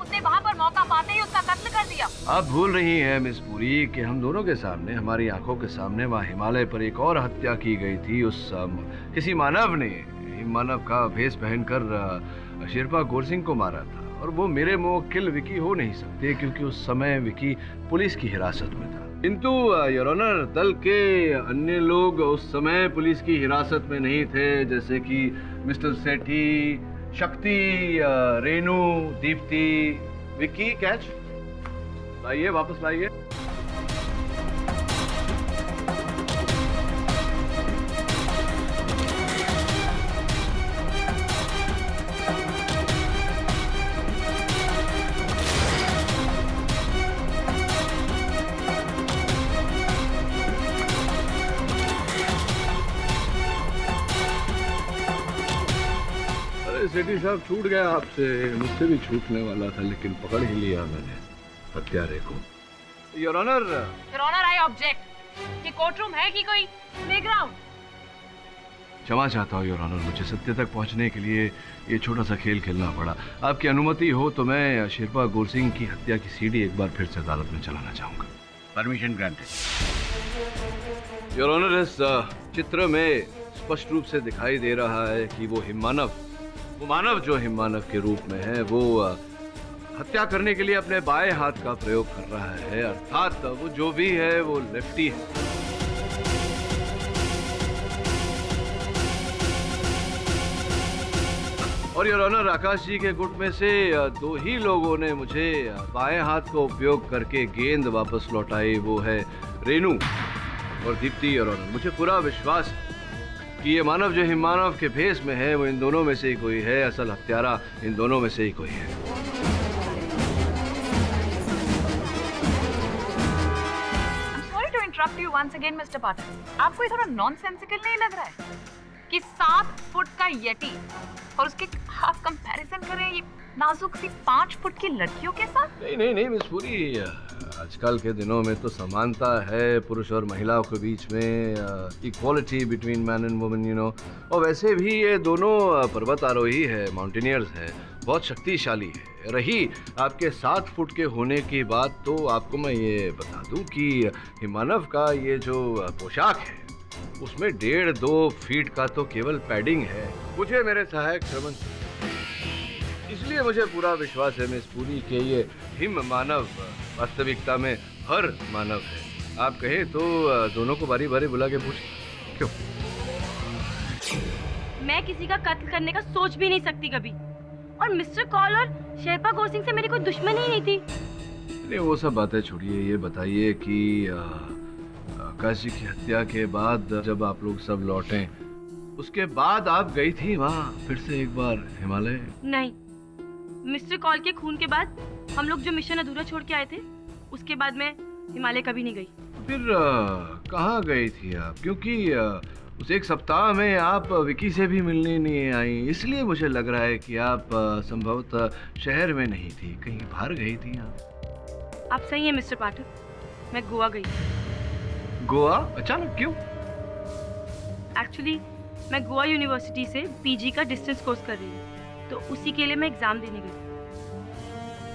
उसने वहां पर मौका पाते ही उसका कत्ल कर दिया। आप भूल रही हैं मिस पुरी कि हम दोनों के सामने, हमारी आंखों के सामने वहाँ हिमालय पर एक और हत्या की गई थी। उस किसी मानव ने हिम मानव का भेष पहनकर शेरपा गोरसिंह को मारा था, और वो मेरे मुवक्किल विकी हो नहीं सकते, क्योंकि उस समय विकी पुलिस की हिरासत में था। किंतु योर ऑनर, दल के अन्य लोग उस समय पुलिस की हिरासत में नहीं थे, जैसे कि मिस्टर सेठी, शक्ति, रेनू, दीप्ति, विकी। कैच लाइए, वापस लाइए। अरे सेठी साहब, छूट गया आपसे, मुझसे भी छूटने वाला था, लेकिन पकड़ ही लिया मैंने हत्यारे को। योर ऑनर, आई ऑब्जेक्ट कि कोर्ट रूम है कि कोई प्लेग्राउंड? क्षमा चाहता हूँ योर ऑनर, मुझे सत्य तक पहुँचने के लिए ये छोटा सा खेल खेलना पड़ा। आपकी अनुमति हो तो मैं शेरपा गौर सिंह की हत्या की सीडी एक बार फिर से अदालत में चलाना चाहूँगा। Permission granted. योर ऑनर, इस चित्र में स्पष्ट रूप से दिखाई दे रहा है कि वो मानव जो हिममानव के रूप में है, वो हत्या करने के लिए अपने बाएं हाथ का प्रयोग कर रहा है, अर्थात वो जो भी है वो लेफ्टी है। और योर ऑनर, आकाश जी के गुट में से दो ही लोगों ने मुझे बाएं हाथ का उपयोग करके गेंद वापस लौटाई, वो है रेनू और दीप्ति। योर ऑनर, मुझे पूरा विश्वास है कि ये मानव जो हिममानव के भेष में है, वो इन दोनों में से ही कोई है, असल हत्यारा इन दोनों में से ही कोई है। Interrupt you once again mister Pathak, आपको ये थोड़ा नॉनसेंसिकल नहीं लग रहा है कि 7 फुट का यटी और उसके आप कंपैरिजन करें ये नाजुक सी 5 फुट की लड़कियों के साथ? नहीं मिस पूरी, आजकल के दिनों में तो समानता है पुरुष और महिलाओं के बीच में, equality between man and women, you know. और वैसे भी ये दोनों पर्वत आरोही है, माउंटेनियर्स है, बहुत शक्तिशाली है। रही आपके 7 फुट के होने की बात, तो आपको मैं ये बता दूं कि हिमानव का ये जो पोशाक है उसमें 1.5-2 फीट का तो केवल पैडिंग है। मुझे मेरे सहायक श्रवण, इसलिए मुझे पूरा विश्वास है मिस पूरी के ये हिम मानव वास्तविकता में हर मानव है। आप कहें तो दोनों को बारी बारी बुला के पूछ क्यों? मैं किसी का कत्ल करने का सोच भी नहीं सकती कभी, और मिस्टर कॉल और शेरपा गौर सिंह से मेरी कोई दुश्मनी ही नहीं थी। नहीं, वो सब बातें छोड़िए, ये बताइए कि आकाश जी की हत्या के बाद जब आप लोग सब लौटे, उसके बाद आप गई थी वहाँ फिर से एक बार हिमालय? नहीं, मिस्टर कॉल के खून के बाद हम लोग जो मिशन अधूरा छोड़ के आए थे, उसके बाद मैं हिमालय कभी नहीं गई। फिर कहाँ गई थी आप? क्योंकि उस एक सप्ताह में आप विकी से भी मिलने नहीं आई, इसलिए मुझे लग रहा है कि आप संभवतः शहर में नहीं थी, कहीं बाहर गई थी आप सही हैं मिस्टर पाठक, मैं गोवा गई। गोवा? अचानक क्यों? एक्चुअली मैं गोवा यूनिवर्सिटी से पीजी का डिस्टेंस कोर्स कर रही हूँ, तो उसी के लिए मैं एग्जाम देने गई।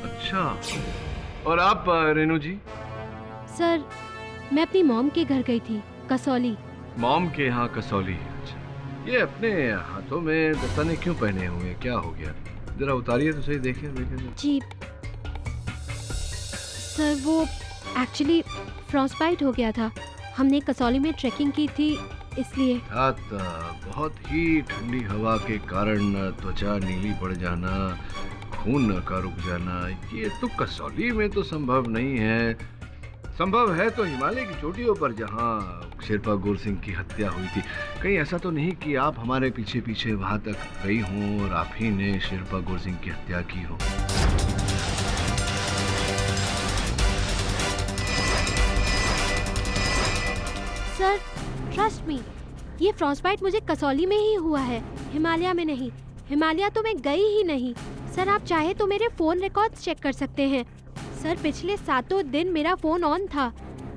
अच्छा, और आप रेनू जी? सर, मैं अपनी मॉम के घर गई थी, कसौली। मॉम के यहाँ कसौली? अच्छा, ये अपने हाथों में दस्ताने क्यों पहने हुए, क्या हो गया? जरा उतारिए तो सही, देखें। जी सर, वो एक्चुअली फ्रॉस्टबाइट हो गया था, हमने कसौली में ट्रैकिंग की थी इसलिए। बहुत ही ठंडी हवा के कारण त्वचा नीली पड़ जाना, खून का रुक जाना, ये तो कसौली में तो संभव नहीं है। संभव है तो हिमालय की चोटियों पर, जहाँ शेरपा गौर सिंह की हत्या हुई थी। कहीं ऐसा तो नहीं कि आप हमारे पीछे पीछे वहां तक गई हों और आप ही ने शेरपा गौर सिंह की हत्या की हो? सर, ट्रस्ट मी, ये फ्रॉस्टबाइट मुझे कसौली में ही हुआ है, हिमालय में नहीं। हिमालय तो मैं गई ही नहीं। सर, आप चाहे तो मेरे फ़ोन रिकॉर्ड्स चेक कर सकते हैं। सर, पिछले 7 दिन मेरा फ़ोन ऑन था।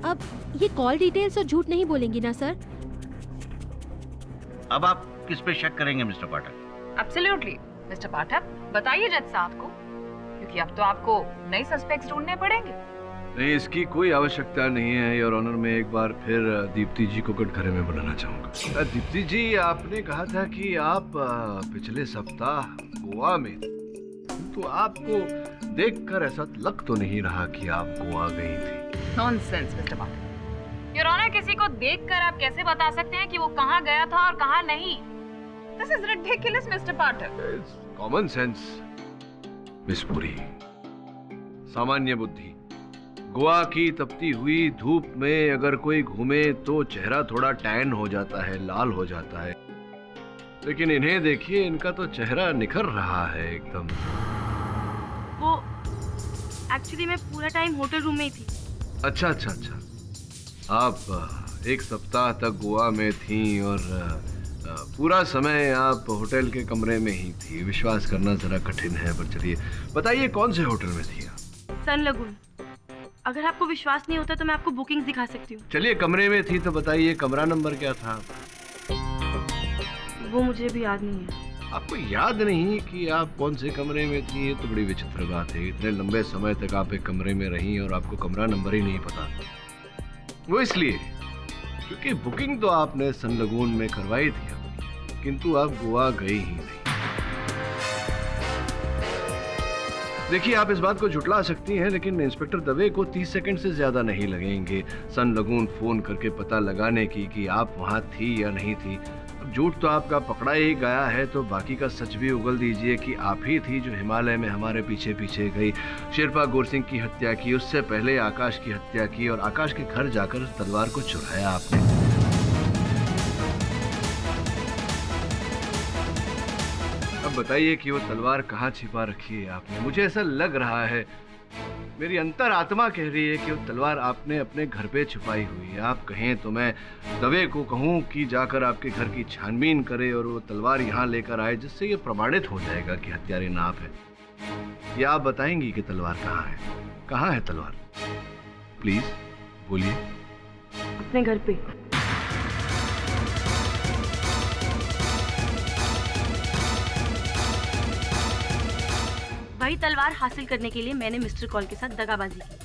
अब ये कॉल डिटेल्स और झूठ नहीं बोलेंगी ना सर? अब आप किस पे शक करेंगे मिस्टर पाठक? एब्सोल्युटली मिस्टर पाठक, बताइए जज साहब को, क्योंकि अब तो आपको नए सस्पेक्ट्स ढूंढने पड़ेंगे। नहीं, इसकी कोई आवश्यकता नहीं है योर ऑनर। मैं एक बार फिर दीप्ति जी को कटघरे में बुलाना चाहूँगा। दीप्ति जी, आपने कहा था कि आप पिछले सप्ताह गोवा में, तो आपको देखकर ऐसा लग तो नहीं रहा कि आप गोवा गई थी? Nonsense mister Pathak. Your honour, किसी को देखकर आप कैसे बता सकते हैं कि वो कहाँ गया था और कहाँ नहीं? This is ridiculous mister Pathak. Common sense miss Puri, सामान्य बुद्धि। गोवा की तपती हुई धूप में अगर कोई घूमे तो चेहरा थोड़ा टैन हो जाता है, लाल हो जाता है, लेकिन इन्हें देखिए, इनका तो चेहरा निखर रहा है एकदम। वो एक्चुअली मैं पूरा टाइम होटल रूम में ही थी। अच्छा। आप एक सप्ताह तक गोवा में थीं और पूरा समय आप होटल के कमरे में ही थी, विश्वास करना जरा कठिन है, पर चलिए बताइए कौन से होटल में थी आप? सन लगून। अगर आपको विश्वास नहीं होता तो मैं आपको बुकिंग दिखा सकती हूँ। चलिए कमरे में थी तो बताइए कमरा नंबर क्या था? वो मुझे भी याद नहीं है। आपको याद नहीं कि आप कौन से कमरे में थी? ये तो बड़ी विचित्र बात है। इतने लंबे समय तक आप एक कमरे में रही और आपको कमरा नंबर ही नहीं पता। वो इसलिए क्योंकि बुकिंग तो आपने सन लगून में करवाई थी अपनी, किंतु आप गोवा गए ही नहीं। देखिए आप इस बात को झुटला सकती हैं, लेकिन इंस्पेक्टर दवे को 30 सेकंड से ज्यादा नहीं लगेंगे सन लगून फोन करके पता लगाने की कि आप वहां थी या नहीं थी। झूठ तो आपका पकड़ा ही गया है, तो बाकी का सच भी उगल दीजिए कि आप ही थी जो हिमालय में हमारे पीछे पीछे गई, शेरपा गोरसिंह की हत्या की, उससे पहले आकाश की हत्या की और आकाश के घर जाकर उस तलवार को चुराया आपने। अब बताइए कि वो तलवार कहाँ छिपा रखी है आपने? मुझे ऐसा लग रहा है, मेरी अंतर आत्मा कह रही है कि वो तलवार आपने अपने घर पे छुपाई हुई है। आप कहें तो मैं दवे को कहूँ कि जाकर आपके घर की छानबीन करे और वो तलवार यहाँ लेकर आए, जिससे ये प्रमाणित हो जाएगा कि हत्यारे ना आप है। या आप बताएंगी कि तलवार कहाँ है? कहाँ है तलवार? प्लीज बोलिए। अपने घर पे। वही तलवार हासिल करने के लिए मैंने मिस्टर कॉल के साथ दगाबाजी की।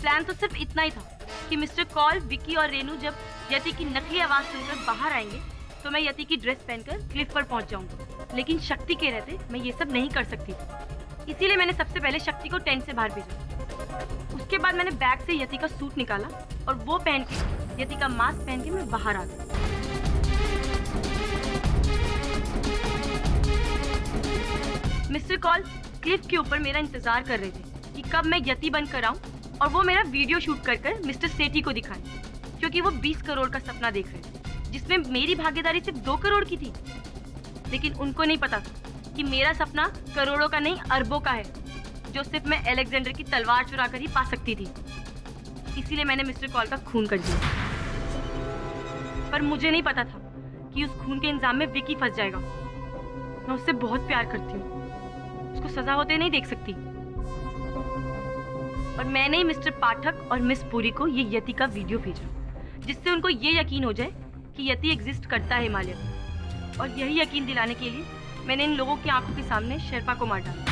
प्लान तो सिर्फ इतना ही था कि मिस्टर कॉल, विकी और रेनू जब यति की नकली आवाज सुनकर बाहर आएंगे तो मैं यति की ड्रेस पहनकर क्लिफ पर पहुंच जाऊंगा। लेकिन शक्ति के रहते मैं ये सब नहीं कर सकती थी, इसीलिए मैंने सबसे पहले शक्ति को टेंट से बाहर भेजा। उसके बाद मैंने बैग से यति का सूट निकाला और वो पहन के यति का मास्क पहन के मैं बाहर आ गई। मिस्टर कॉल क्लिफ के ऊपर मेरा इंतजार कर रहे थे कि कब मैं यति बनकर आऊं और वो मेरा वीडियो शूट कर मिस्टर सेठी को दिखाएं, क्योंकि वो 20 करोड़ का सपना देख रहे थे, जिसमें मेरी भागीदारी सिर्फ 2 करोड़ की थी। लेकिन उनको नहीं पता था कि मेरा सपना करोड़ों का नहीं, अरबों का है, जो सिर्फ मैं अलेक्जेंडर की तलवार चुरा कर ही पा सकती थी। इसीलिए मैंने मिस्टर कॉल का खून कर दिया, पर मुझे नहीं पता था कि उस खून के इंजाम में विकी फंस जाएगा। मैं उससे बहुत प्यार करती हूँ, उसको सजा होते नहीं देख सकती। और मैंने ही मिस्टर पाठक और मिस पुरी को ये यति का वीडियो भेजा, जिससे उनको ये यकीन हो जाए कि यति एग्जिस्ट करता है हिमालय में। और यही यकीन दिलाने के लिए मैंने इन लोगों की आंखों के सामने शेरपा को मार डाला।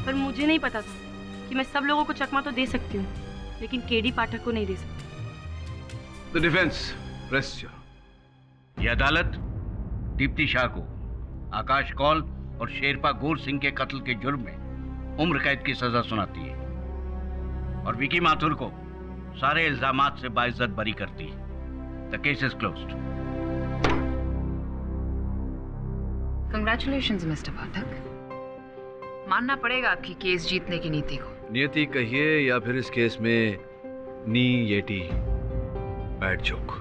पर मुझे नहीं पता था कि मैं सब लोगों को चकमा तो दे सकती हूँ, लेकिन केडी पाठक को नहीं दे सकती। The defense, press your. ये अदालत दीप्ति शाह को आकाश कौल और शेरपा गोर सिंह के कत्ल के जुर्म में उम्र कैद की सजा सुनाती है और विकी माथुर को सारे इल्जामात से बाइज्जत बरी करती है। The case is closed. Congratulations mister Pathak. मानना पड़ेगा आपकी केस जीतने की नीति को। नियति कहिए या फिर इस केस में नी येटी बैड जोक।